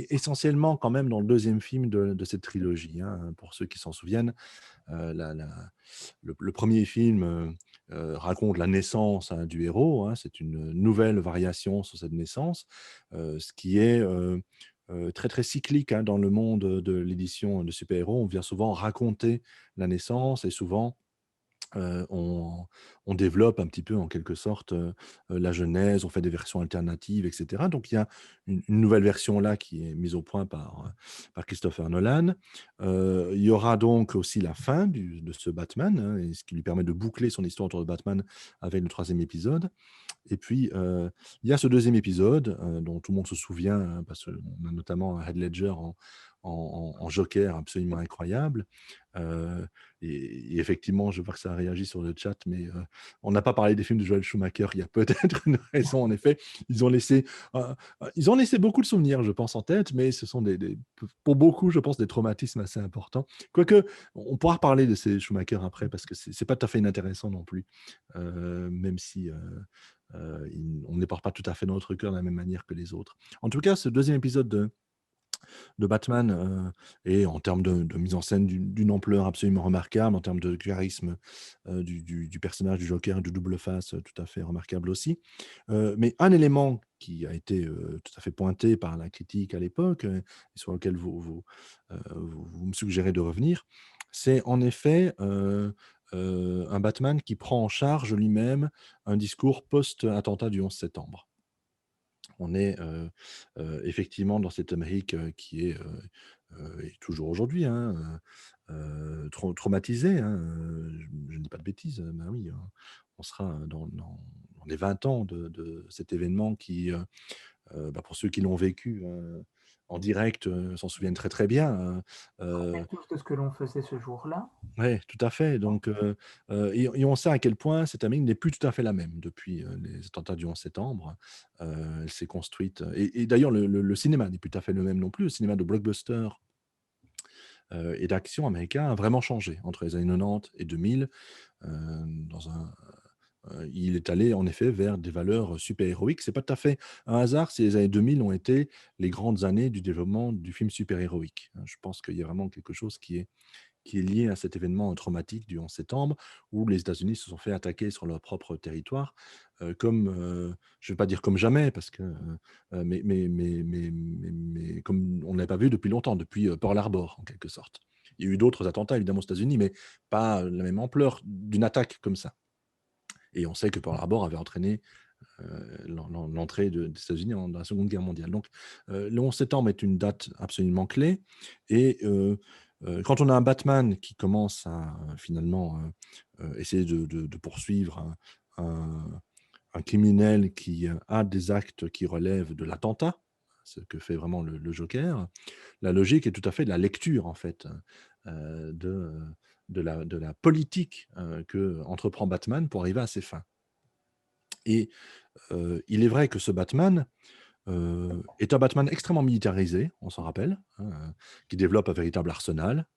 B: essentiellement quand même dans le deuxième film de cette trilogie, hein. Pour ceux qui s'en souviennent, la le 1er film, raconte la naissance, hein, du héros, hein. C'est une nouvelle variation sur cette naissance, ce qui est, très, très cyclique, hein, dans le monde, de l'édition de super-héros. On vient souvent raconter la naissance et souvent on développe un petit peu en quelque sorte, la genèse, on fait des versions alternatives et cetera. Donc il y a une nouvelle version là qui est mise au point par Christopher Nolan. Il y aura donc aussi la fin de ce Batman, hein, et ce qui lui permet de boucler son histoire autour de Batman avec le 3e épisode. Et puis, il y a ce 2e épisode, dont tout le monde se souvient, hein, parce qu'on a notamment Heath Ledger en Joker absolument incroyable. Heu et effectivement, je vois que ça réagit sur le chat, mais on n'a pas parlé des films de Joel Schumacher. Il y a peut-être une raison, en effet. Ils ont laissé, heu ils ont laissé beaucoup de souvenirs, je pense, en tête, mais ce sont des pour beaucoup, je pense, des traumatismes assez importants. Quoique, on pourra reparler de ces Schumacher après parce que c'est pas tout à fait inintéressant non plus, même si, on ne les porte pas tout à fait dans notre cœur de la même manière que les autres. En tout cas, ce 2e épisode de Batman, est en termes de mise en scène d'une ampleur absolument remarquable, en termes de charisme, du personnage du Joker, du double face, tout à fait remarquable aussi. Mais un élément qui a été, tout à fait pointé par la critique à l'époque, et sur lequel vous me suggérez de revenir, c'est en effet, un Batman qui prend en charge lui-même un discours post-attentat du 11 septembre. On est, effectivement dans cette Amérique, qui est, et toujours aujourd'hui, hein, traumatisée, hein, je ne dis pas de bêtises, ben oui, on sera dans les 20 ans de cet événement qui, bah, pour ceux qui l'ont vécu, en direct, s'en souviennent très, très bien, hein.
A: On se rappelle tous de ce que l'on faisait ce jour-là.
B: Ouais, tout à fait. Donc, et on sait à quel point cette Amérique n'est plus tout à fait la même depuis, les attentats du 11 septembre. Elle s'est construite, et d'ailleurs le cinéma n'est plus tout à fait le même non plus. Le cinéma de blockbuster, et d'action américain a vraiment changé entre les années 90 et 2000, dans un il est allé en effet vers des valeurs super-héroïques. C'est pas tout à fait un hasard si les années 2000 ont été les grandes années du développement du film super-héroïque, hein. Je pense qu'il y a vraiment quelque chose qui est lié à cet événement traumatique du 11 septembre, où les États-Unis se sont fait attaquer sur leur propre territoire, comme, je ne vais pas dire comme jamais, parce que, mais comme on n'avait pas vu depuis longtemps, depuis Pearl Harbor, en quelque sorte. Il y a eu d'autres attentats, évidemment, aux États-Unis, mais pas la même ampleur d'une attaque comme ça. Et on sait que Pearl Harbor avait entraîné l'entrée des États-Unis dans la Seconde Guerre mondiale. Donc, le 11 septembre est une date absolument clé. Et quand on a un Batman qui commence à finalement essayer de poursuivre un criminel qui a des actes qui relèvent de l'attentat, ce que fait vraiment le Joker, la logique est tout à fait de la lecture, en fait, de la politique que entreprend Batman pour arriver à ses fins. Et il est vrai que ce Batman est un Batman extrêmement militarisé, on s'en rappelle, hein, qui développe un véritable arsenal,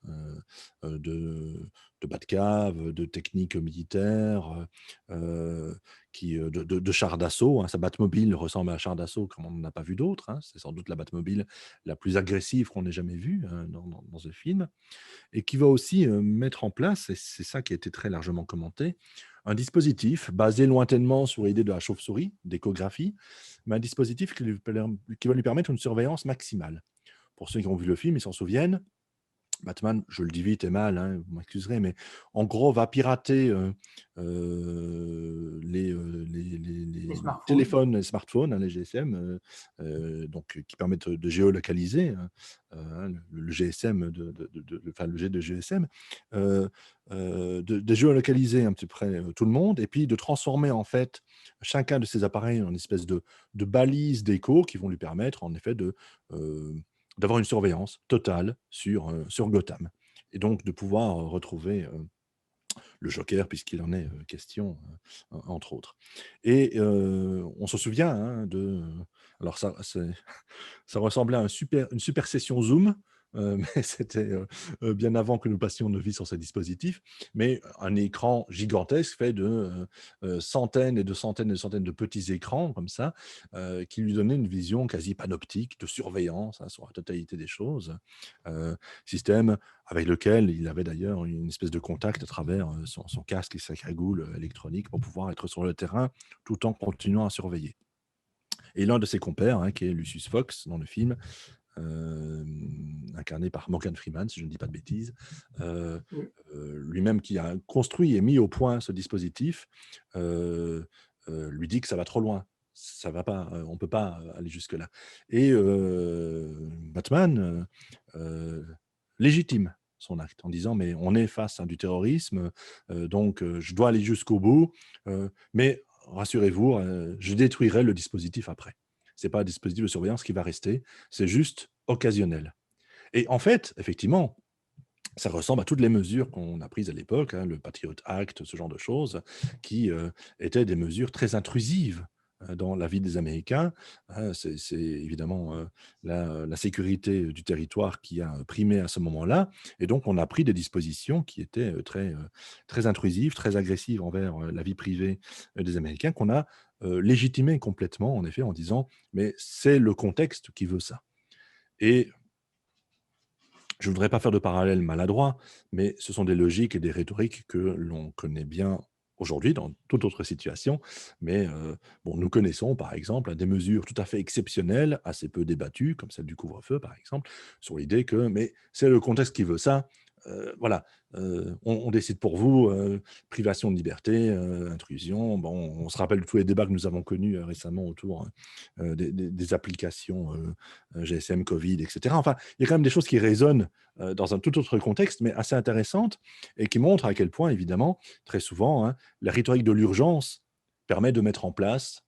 B: de Batcave, de techniques militaires, de chars d'assaut, hein. Sa Batmobile ressemble à un char d'assaut comme on n'en a pas vu d'autres, hein. C'est sans doute la Batmobile la plus agressive qu'on ait jamais vue, hein, dans ce film, et qui va aussi, mettre en place, et c'est ça qui a été très largement commenté, un dispositif basé lointainement sur l'idée de la chauve-souris, d'échographie, mais un dispositif qui va lui permettre une surveillance maximale. Pour ceux qui ont vu le film, ils s'en souviennent, Batman, je le dis vite et mal, hein, vous m'excuserez, mais en gros, va pirater
A: Les
B: les
A: smartphones.
B: téléphones, les smartphones, hein, les GSM, donc qui permettent de géolocaliser, hein, le GSM, enfin, le G de GSM, de géolocaliser un petit peu près tout le monde, et puis de transformer en fait chacun de ces appareils en espèce de balises d'écho qui vont lui permettre en effet euh, d'avoir une surveillance totale sur Gotham, et donc de pouvoir retrouver le Joker, puisqu'il en est question, entre autres. Et on se souvient, hein, alors ça ressemblait à une super session Zoom, mais c'était bien avant que nous passions nos vies sur ces dispositifs. Mais un écran gigantesque fait de centaines et de centaines et de centaines de petits écrans comme ça, qui lui donnaient une vision quasi panoptique de surveillance, hein, sur la totalité des choses. Système avec lequel il avait d'ailleurs une espèce de contact à travers son casque et sa cagoule électronique pour pouvoir être sur le terrain tout en continuant à surveiller. Et l'un de ses compères, hein, qui est Lucius Fox dans le film, incarné par Morgan Freeman, si je ne dis pas de bêtises,
A: Oui.
B: lui-même qui a construit et mis au point ce dispositif, lui dit que ça va trop loin. Ça va pas, on ne peut pas aller jusque-là. Et Batman légitime son acte en disant mais on est face à du terrorisme, donc je dois aller jusqu'au bout, mais rassurez-vous, je détruirai le dispositif après. Ce n'est pas un dispositif de surveillance qui va rester, c'est juste occasionnel. Et en fait, effectivement, ça ressemble à toutes les mesures qu'on a prises à l'époque, hein, le Patriot Act, ce genre de choses, qui étaient des mesures très intrusives dans la vie des Américains. Hein. C'est évidemment la sécurité du territoire qui a primé à ce moment-là. Et donc, on a pris des dispositions qui étaient très intrusives, très agressives envers la vie privée des Américains, qu'on a légitimées complètement, en effet, en disant, mais c'est le contexte qui veut ça. Et je ne voudrais pas faire de parallèle maladroit, mais ce sont des logiques et des rhétoriques que l'on connaît bien aujourd'hui dans toute autre situation. Mais bon, nous connaissons par exemple des mesures tout à fait exceptionnelles, assez peu débattues, comme celle du couvre-feu par exemple, sur l'idée que mais c'est le contexte qui veut ça. Voilà, on décide pour vous, privation de liberté, intrusion. Bon, on se rappelle de tous les débats que nous avons connus récemment autour des applications GSM, Covid, etc. Enfin, il y a quand même des choses qui résonnent dans un tout autre contexte, mais assez intéressantes, et qui montrent à quel point, évidemment, très souvent, hein, la rhétorique de l'urgence permet de mettre en place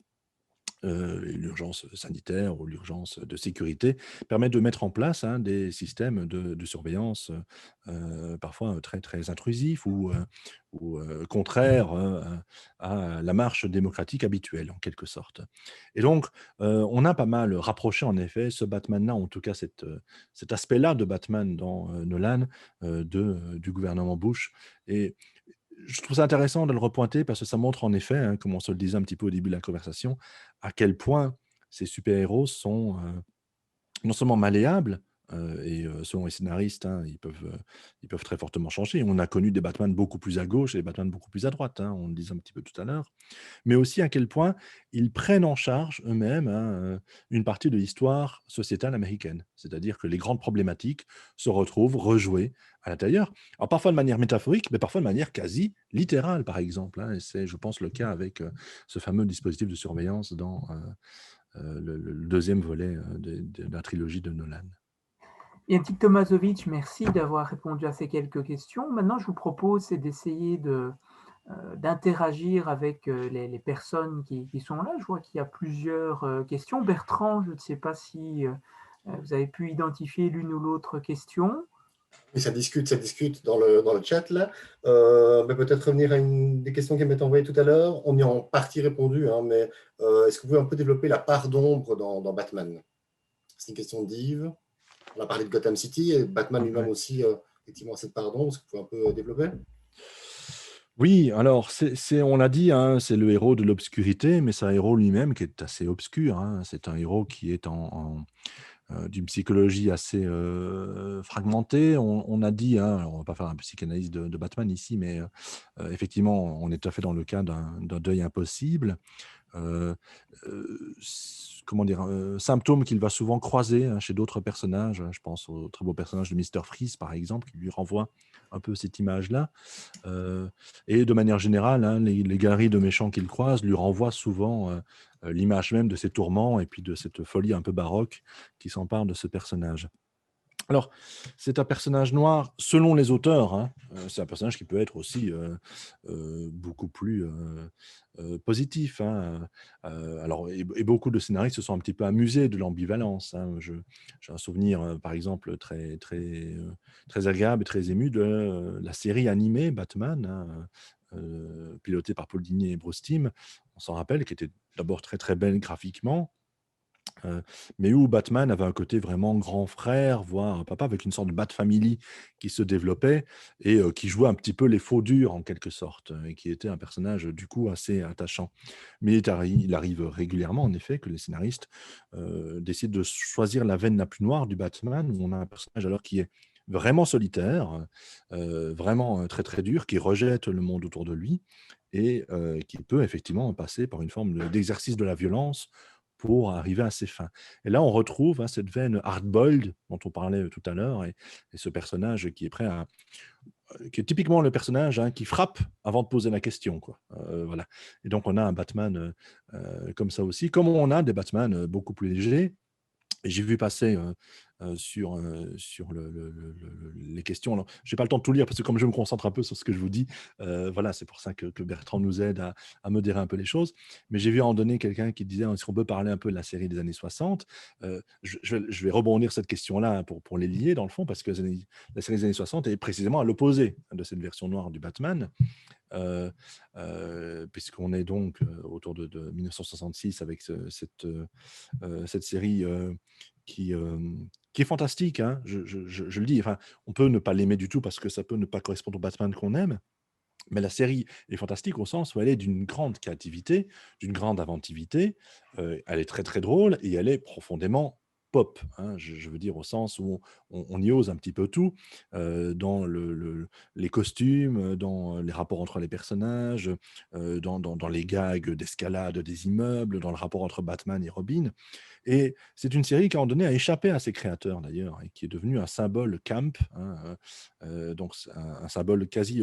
B: l'urgence sanitaire ou l'urgence de sécurité, permet de mettre en place, hein, des systèmes de surveillance parfois très, très intrusifs ou contraires à la marche démocratique habituelle, en quelque sorte. Et donc, on a pas mal rapproché, en effet, ce Batman-là, en tout cas cet aspect-là de Batman dans Nolan, du gouvernement Bush. Et je trouve ça intéressant de le repointer parce que ça montre en effet, hein, comme on se le disait un petit peu au début de la conversation, à quel point ces super-héros sont non seulement malléables, et selon les scénaristes, hein, ils peuvent très fortement changer. On a connu des Batman beaucoup plus à gauche et des Batman beaucoup plus à droite, hein, on le disait un petit peu tout à l'heure, mais aussi à quel point ils prennent en charge eux-mêmes, hein, une partie de l'histoire sociétale américaine. C'est-à-dire que les grandes problématiques se retrouvent rejouées à l'intérieur. Alors parfois de manière métaphorique, mais parfois de manière quasi littérale, par exemple, hein, et c'est, je pense, le cas avec ce fameux dispositif de surveillance dans le deuxième volet de la trilogie de Nolan.
A: Yannick Tomasovic, merci d'avoir répondu à ces quelques questions. Maintenant, je vous propose, c'est d'essayer d'interagir avec les personnes qui sont là. Je vois qu'il y a plusieurs questions. Bertrand, je ne sais pas si vous avez pu identifier l'une ou l'autre question.
C: Oui, ça discute dans le chat là. Mais peut-être revenir à une des questions qui m'est envoyée tout à l'heure. On y a en partie répondu, hein, mais est-ce que vous pouvez un peu développer la part d'ombre dans Batman? C'est une question d'Yves. On a parlé de Gotham City et Batman lui-même aussi, effectivement, cette part d'ombre. Est-ce que vous pouvez un peu développer?
B: Oui, alors on l'a dit, hein, c'est le héros de l'obscurité, mais c'est un héros lui-même qui est assez obscur, hein. C'est un héros qui est d'une psychologie assez fragmentée. On a dit, hein, alors on va pas faire un psychanalyse de Batman ici, mais effectivement, on est tout à fait dans le cas d'un deuil impossible. Heu Comment dire? Symptômes qu'il va souvent croiser, hein, chez d'autres personnages, hein. Je pense au très beau personnage de Mister Freeze, par exemple, qui lui renvoie un peu cette image-là. Heu et de manière générale, hein, les galeries de méchants qu'il croise lui renvoient souvent, l'image même de ses tourments et puis de cette folie un peu baroque qui s'empare de ce personnage. Alors, c'est un personnage noir selon les auteurs, hein, c'est un personnage qui peut être aussi, beaucoup plus, positif, hein, alors et beaucoup de scénaristes se sont un petit peu amusés de l'ambivalence, hein. J'ai un souvenir, par exemple, très agréable et très ému de, la série animée Batman, hein, pilotée par Paul Dini et Bruce Timm. On s'en rappelle, qui était d'abord très, très belle graphiquement, mais où Batman avait un côté vraiment grand frère, voire papa, avec une sorte de Bat Family qui se développait et qui jouait un petit peu les faux durs en quelque sorte, et qui était un personnage du coup assez attachant. Mais il arrive régulièrement, en effet, que les scénaristes décident de choisir la veine la plus noire du Batman, où on a un personnage alors qui est vraiment solitaire, vraiment très très dur, qui rejette le monde autour de lui et qui peut effectivement passer par une forme d'exercice de la violence pour arriver à ses fins. Et là, on retrouve cette veine hard-boiled dont on parlait tout à l'heure, et ce personnage qui est prêt à, qui est typiquement le personnage qui frappe avant de poser la question, quoi. Voilà. Et donc, on a un Batman comme ça aussi, comme on a des Batman beaucoup plus légers. Et j'ai vu passer sur les questions. Alors, je n'ai pas le temps de tout lire parce que comme je me concentre un peu sur ce que je vous dis, voilà, c'est pour ça que Bertrand nous aide à modérer un peu les choses. Mais j'ai vu à un moment donné quelqu'un qui disait est-ce qu'on peut parler un peu de la série des années 60. Je vais rebondir cette question-là pour les lier dans le fond, parce que la série des années 60 est précisément à l'opposé de cette version noire du Batman. Puisqu'on est donc autour de 1966 avec cette série qui, euh, qui est fantastique, hein, je le dis. Enfin, on peut ne pas l'aimer du tout parce que ça peut ne pas correspondre au Batman qu'on aime, mais la série est fantastique au sens où elle est d'une grande créativité, d'une grande inventivité. Elle est très très drôle et elle est profondément pop, hein. Je veux dire au sens où on y ose un petit peu tout, dans les costumes, dans les rapports entre les personnages, dans les gags d'escalade des immeubles, dans le rapport entre Batman et Robin. Et c'est une série qui, à un moment donné, a échappé à ses créateurs, d'ailleurs, et qui est devenue un symbole camp, hein, donc c'est un symbole quasi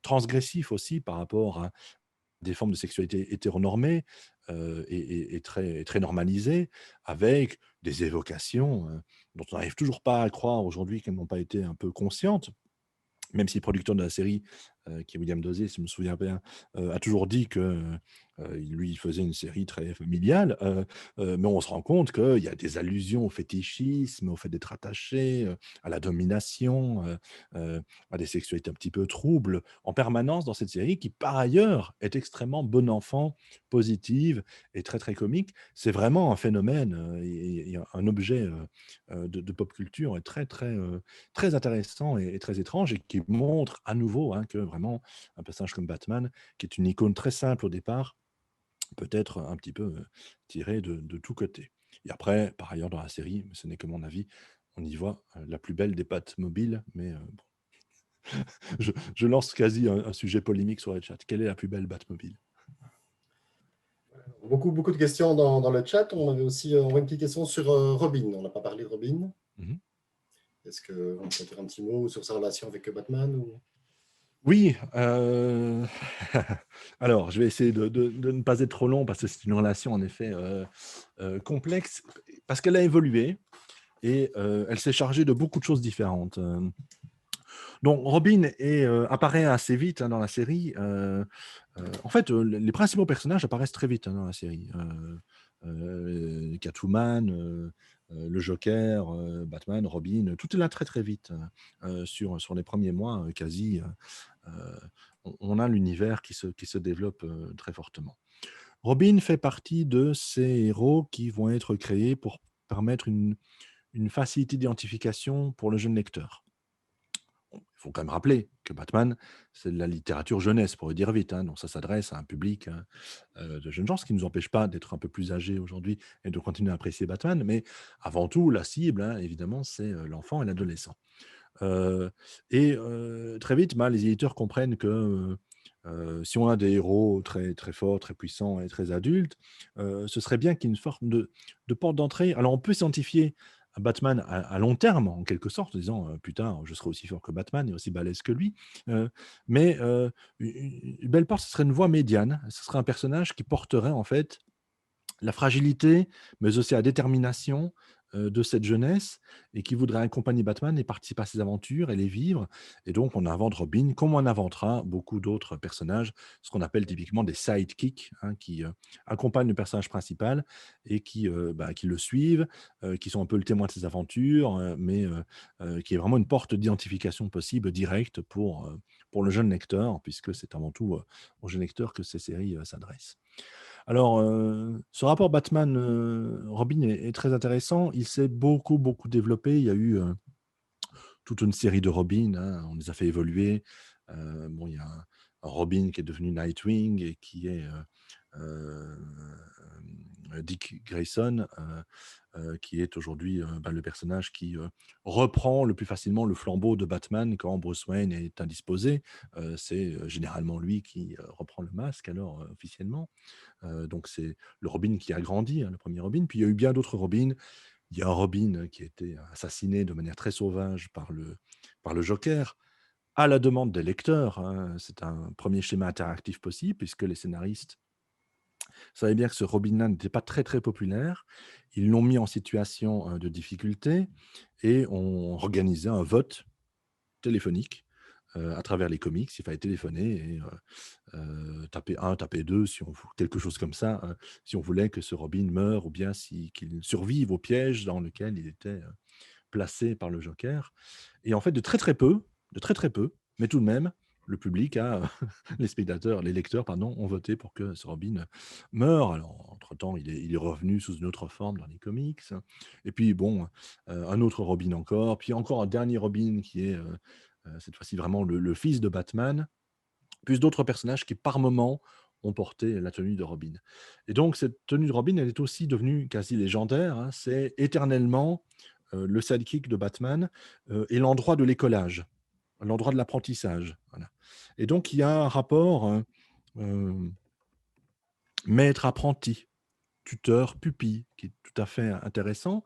B: transgressif aussi par rapport à des formes de sexualité hétéronormées et très normalisées, avec des évocations dont on n'arrive toujours pas à croire aujourd'hui qu'elles n'ont pas été un peu conscientes, même si le producteur de la série, qui est William Dosé, si je me souviens bien, a toujours dit que lui, il faisait une série très familiale, mais on se rend compte qu'il y a des allusions au fétichisme, au fait d'être attaché, à la domination, à des sexualités un petit peu troubles, en permanence dans cette série qui, par ailleurs, est extrêmement bon enfant, positive et très, très comique. C'est vraiment un phénomène et un objet de pop culture très, très, très intéressant et très étrange, et qui montre à nouveau que vraiment un personnage comme Batman, qui est une icône très simple au départ, peut être un petit peu tiré de tous côtés. Et après, par ailleurs, dans la série, ce n'est que mon avis, on y voit la plus belle des Batmobiles, mais bon, je lance quasi un sujet polémique sur le chat. Quelle est la plus belle Batmobile?
C: Beaucoup de questions dans le chat. On avait aussi on voit une petite question sur Robin. On n'a pas parlé de Robin. Est-ce qu'on peut dire un petit mot sur sa relation avec Batman ou...
B: Oui, alors je vais essayer de ne pas être trop long parce que c'est une relation en effet complexe, parce qu'elle a évolué et elle s'est chargée de beaucoup de choses différentes. Donc Robin apparaît assez vite dans la série. En fait, les principaux personnages apparaissent très vite dans la série. Catwoman, le Joker, Batman, Robin, tout est là très très vite. Sur les premiers mois, quasi, on a l'univers qui se développe très fortement. Robin fait partie de ces héros qui vont être créés pour permettre une facilité d'identification pour le jeune lecteur. Il faut quand même rappeler que Batman, c'est de la littérature jeunesse, pour le dire vite, hein. Donc ça s'adresse à un public de jeunes gens, ce qui ne nous empêche pas d'être un peu plus âgés aujourd'hui et de continuer à apprécier Batman. Mais avant tout, la cible, évidemment, c'est l'enfant et l'adolescent. Très vite, les éditeurs comprennent que si on a des héros très, très forts, très puissants et très adultes, ce serait bien qu'il y ait une forme de porte d'entrée. Alors, on peut s'identifier à Batman à long terme, en quelque sorte, en disant putain, je serai aussi fort que Batman et aussi balèze que lui. Mais une belle porte, ce serait une voie médiane. Ce serait un personnage qui porterait en fait la fragilité, mais aussi la détermination de cette jeunesse, et qui voudrait accompagner Batman et participer à ses aventures et les vivre. Et donc, on invente Robin, comme on inventera beaucoup d'autres personnages, ce qu'on appelle typiquement des sidekicks, qui accompagnent le personnage principal et qui le suivent, qui sont un peu le témoin de ses aventures, mais qui est vraiment une porte d'identification possible, directe pour le jeune lecteur, puisque c'est avant tout au jeune lecteur que ces séries s'adressent. Alors, ce rapport Batman-Robin est très intéressant. Il s'est beaucoup, beaucoup développé. Il y a eu toute une série de Robin, hein, on les a fait évoluer. Bon, il y a un Robin qui est devenu Nightwing et qui est euh, Dick Grayson, qui est aujourd'hui le personnage qui reprend le plus facilement le flambeau de Batman quand Bruce Wayne est indisposé. C'est généralement lui qui reprend le masque alors officiellement. Donc c'est le Robin qui a grandi, hein, le premier Robin. Puis il y a eu bien d'autres Robins. Il y a un Robin qui a été assassiné de manière très sauvage par le Joker, à la demande des lecteurs, hein. C'est un premier schéma interactif possible, puisque les scénaristes savaient bien que ce Robin-là n'était pas très très populaire. Ils l'ont mis en situation de difficulté et ont organisé un vote téléphonique à travers les comics. Il fallait téléphoner et taper 1, taper 2, si on, quelque chose comme ça, si on voulait que ce Robin meure ou bien qu'il survive au piège dans lequel il était placé par le Joker. Et en fait, de très très peu, mais tout de même, le public les spectateurs, les lecteurs, pardon, ont voté pour que ce Robin meure. Alors, entre-temps, il est revenu sous une autre forme dans les comics. Et puis, bon, un autre Robin encore. Puis encore un dernier Robin qui est, cette fois-ci, vraiment le fils de Batman. Plus d'autres personnages qui, par moment, ont porté la tenue de Robin. Et donc, cette tenue de Robin, elle est aussi devenue quasi légendaire, hein. C'est éternellement le sidekick de Batman et l'endroit de l'écolage, l'endroit de l'apprentissage. Voilà. Et donc, il y a un rapport euh, maître-apprenti, tuteur-pupille, qui est tout à fait intéressant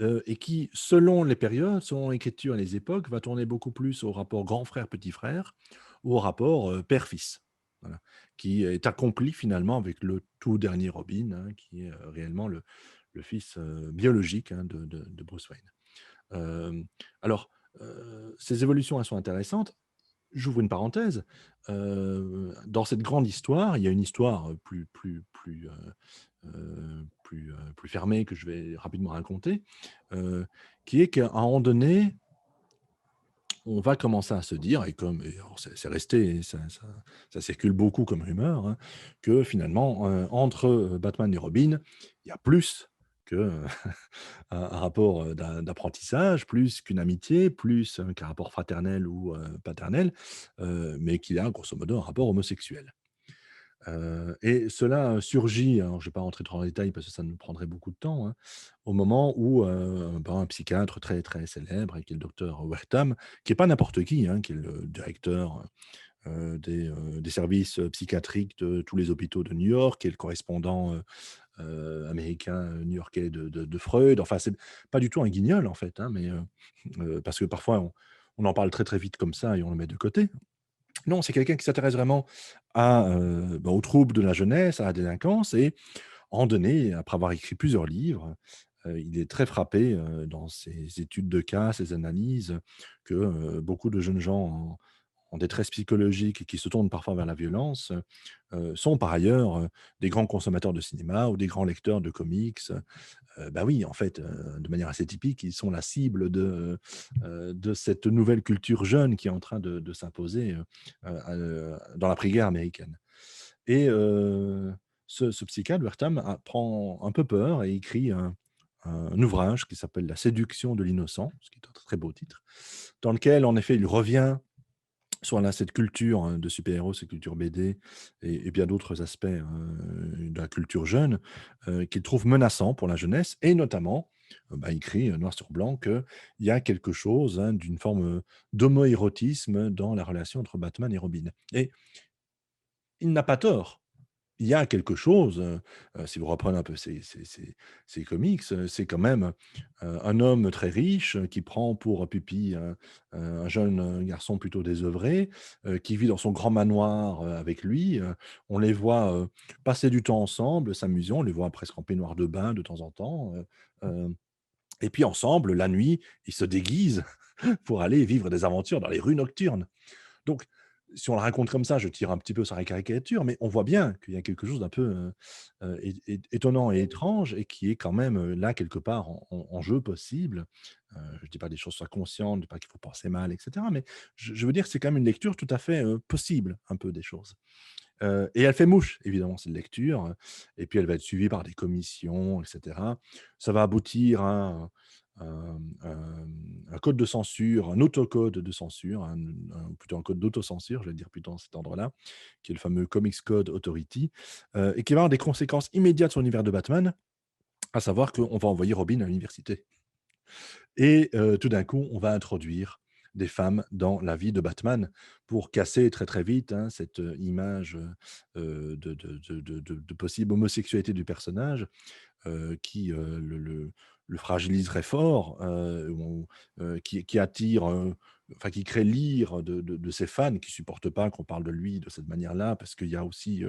B: et qui, selon les périodes, selon l'écriture et les époques, va tourner beaucoup plus au rapport grand frère-petit frère ou au rapport père-fils. Voilà. Qui est accompli finalement avec le tout dernier Robin, hein, qui est réellement le fils biologique, hein, de Bruce Wayne. Euh, alors, ces évolutions, elles sont intéressantes. J'ouvre une parenthèse. Dans cette grande histoire, il y a une histoire plus fermée que je vais rapidement raconter, qui est qu'à un moment donné, on va commencer à se dire, alors c'est resté, ça circule beaucoup comme rumeur, hein, que finalement, entre Batman et Robin, il y a plus que un rapport d'apprentissage, plus qu'une amitié, plus qu'un rapport fraternel ou paternel, mais qu'il y a grosso modo un rapport homosexuel. Et cela surgit, alors je ne vais pas rentrer trop en détail parce que ça nous prendrait beaucoup de temps, hein, au moment où un psychiatre très, très célèbre, qui est le docteur Wertham, qui n'est pas n'importe qui, hein, qui est le directeur des services psychiatriques de tous les hôpitaux de New York, qui est le correspondant américain new-yorkais de Freud. Enfin, c'est pas du tout un guignol, en fait, hein, mais, parce que parfois, on en parle très, très vite comme ça et on le met de côté. Non, c'est quelqu'un qui s'intéresse vraiment aux troubles de la jeunesse, à la délinquance et en donné, après avoir écrit plusieurs livres, il est très frappé, dans ses études de cas, ses analyses, que, beaucoup de jeunes gens en détresse psychologique et qui se tournent parfois vers la violence, sont par ailleurs, des grands consommateurs de cinéma ou des grands lecteurs de comics. Bah oui, en fait, de manière assez typique, ils sont la cible de cette nouvelle culture jeune qui est en train de s'imposer, dans l'après-guerre américaine. Et ce psychiatre, Wertham, prend un peu peur et écrit un ouvrage qui s'appelle «La séduction de l'innocent», ce qui est un très beau titre, dans lequel, en effet, il revient sur cette culture hein, de super-héros, cette culture BD et bien d'autres aspects de la culture jeune qu'il trouve menaçant pour la jeunesse et notamment, écrit noir sur blanc qu'il y a quelque chose hein, d'une forme d'homoérotisme dans la relation entre Batman et Robin. Et il n'a pas tort. Il y a quelque chose, si vous reprenez un peu ces comics, c'est quand même, un homme très riche, qui prend pour pupille un jeune, garçon plutôt désœuvré, qui vit dans son grand manoir, avec lui, on les voit, passer du temps ensemble, s'amusant, on les voit presque en peignoir de bain de temps en temps, et puis ensemble, la nuit, ils se déguisent pour aller vivre des aventures dans les rues nocturnes. Donc, si on le raconte comme ça, je tire un petit peu sur la caricature, mais on voit bien qu'il y a quelque chose d'un peu étonnant et étrange et qui est quand même là, quelque part, en jeu possible. Je ne dis pas des choses soient conscientes, je ne dis pas qu'il faut penser mal, etc. Mais je veux dire que c'est quand même une lecture tout à fait possible, un peu des choses. Et elle fait mouche, évidemment, cette lecture, et puis elle va être suivie par des commissions, etc. Ça va aboutir à un code de censure, un autocode de censure, plutôt un code d'autocensure, je vais dire plutôt dans cet ordre-là, qui est le fameux Comics Code Authority, et qui va avoir des conséquences immédiates sur l'univers de Batman, à savoir qu'on va envoyer Robin à l'université. Et tout d'un coup, on va introduire des femmes dans la vie de Batman pour casser très, très vite, hein, cette, image, de possible homosexualité du personnage, qui, le fragiliserait fort, qui attire, enfin qui crée l'ire de ses fans qui supportent pas qu'on parle de lui de cette manière-là, parce qu'il y a aussi,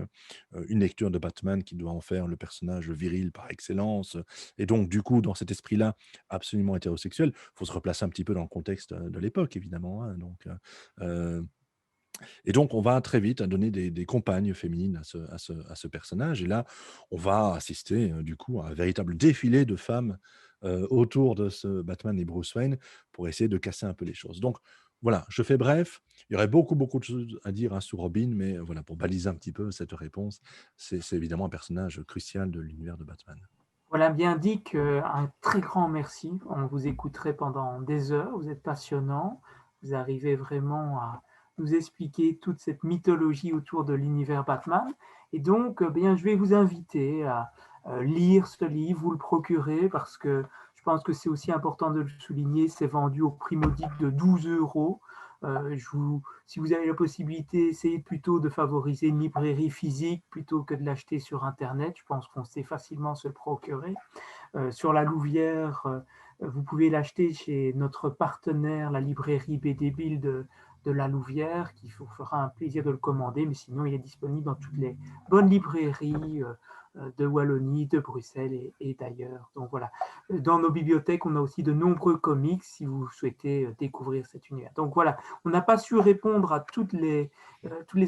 B: une lecture de Batman qui doit en faire le personnage viril par excellence, et donc du coup, dans cet esprit-là, absolument hétérosexuel. Il faut se replacer un petit peu dans le contexte, de l'époque évidemment, hein, donc et donc, on va très vite donner des compagnes féminines à ce personnage. Et là, on va assister, du coup, à un véritable défilé de femmes autour de ce Batman et Bruce Wayne pour essayer de casser un peu les choses. Donc, voilà, je fais bref. Il y aurait beaucoup, beaucoup de choses à dire, hein, sur Robin, mais voilà, pour baliser un petit peu cette réponse, c'est évidemment un personnage crucial de l'univers de Batman.
A: Voilà, bien dit, un très grand merci. On vous écouterait pendant des heures. Vous êtes passionnant. Vous arrivez vraiment à nous expliquer toute cette mythologie autour de l'univers Batman. Et donc, bien, je vais vous inviter à lire ce livre, vous le procurer, parce que je pense que c'est aussi important de le souligner. C'est vendu au prix modique de 12 euros. Si vous avez la possibilité, essayez plutôt de favoriser une librairie physique plutôt que de l'acheter sur Internet. Je pense qu'on sait facilement se le procurer. Sur la Louvière, vous pouvez l'acheter chez notre partenaire, la librairie BD Bill de la Louvière, qui vous fera un plaisir de le commander, mais sinon il est disponible dans toutes les bonnes librairies de Wallonie, de Bruxelles et d'ailleurs. Donc voilà, dans nos bibliothèques, on a aussi de nombreux comics si vous souhaitez découvrir cet univers. Donc voilà, on n'a pas su répondre à toutes les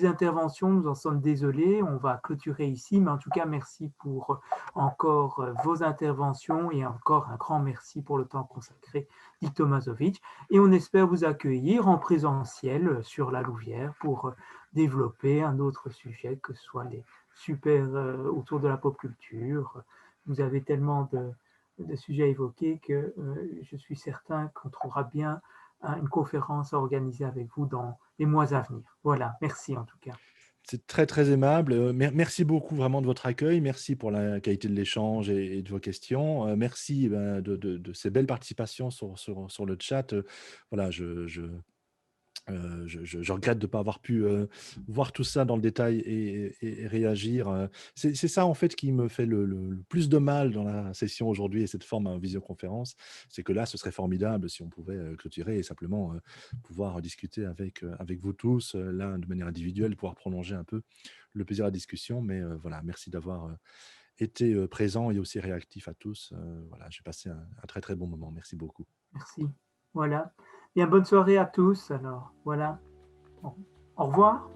A: interventions, nous en sommes désolés, on va clôturer ici, mais en tout cas, merci pour encore vos interventions et encore un grand merci pour le temps consacré, dit Tomasovic. Et on espère vous accueillir en présentiel sur la Louvière pour développer un autre sujet, que ce soit les super autour de la pop culture. Vous avez tellement de sujets à évoquer que je suis certain qu'on trouvera bien une conférence à organiser avec vous dans les mois à venir. Voilà, merci en tout cas.
B: C'est très, très aimable. Merci beaucoup vraiment de votre accueil. Merci pour la qualité de l'échange et de vos questions. Merci, de ces belles participations sur le chat. Voilà, je regrette de ne pas avoir pu voir tout ça dans le détail et réagir. C'est ça, en fait, qui me fait le plus de mal dans la session aujourd'hui et cette forme en visioconférence. C'est que là, ce serait formidable si on pouvait clôturer et simplement pouvoir discuter avec vous tous, là, de manière individuelle, pouvoir prolonger un peu le plaisir de la discussion. Mais voilà, merci d'avoir été présent et aussi réactif à tous. Voilà, j'ai passé un très, très bon moment. Merci beaucoup.
A: Merci. Voilà. Bien, bonne soirée à tous. Alors, voilà. Au revoir.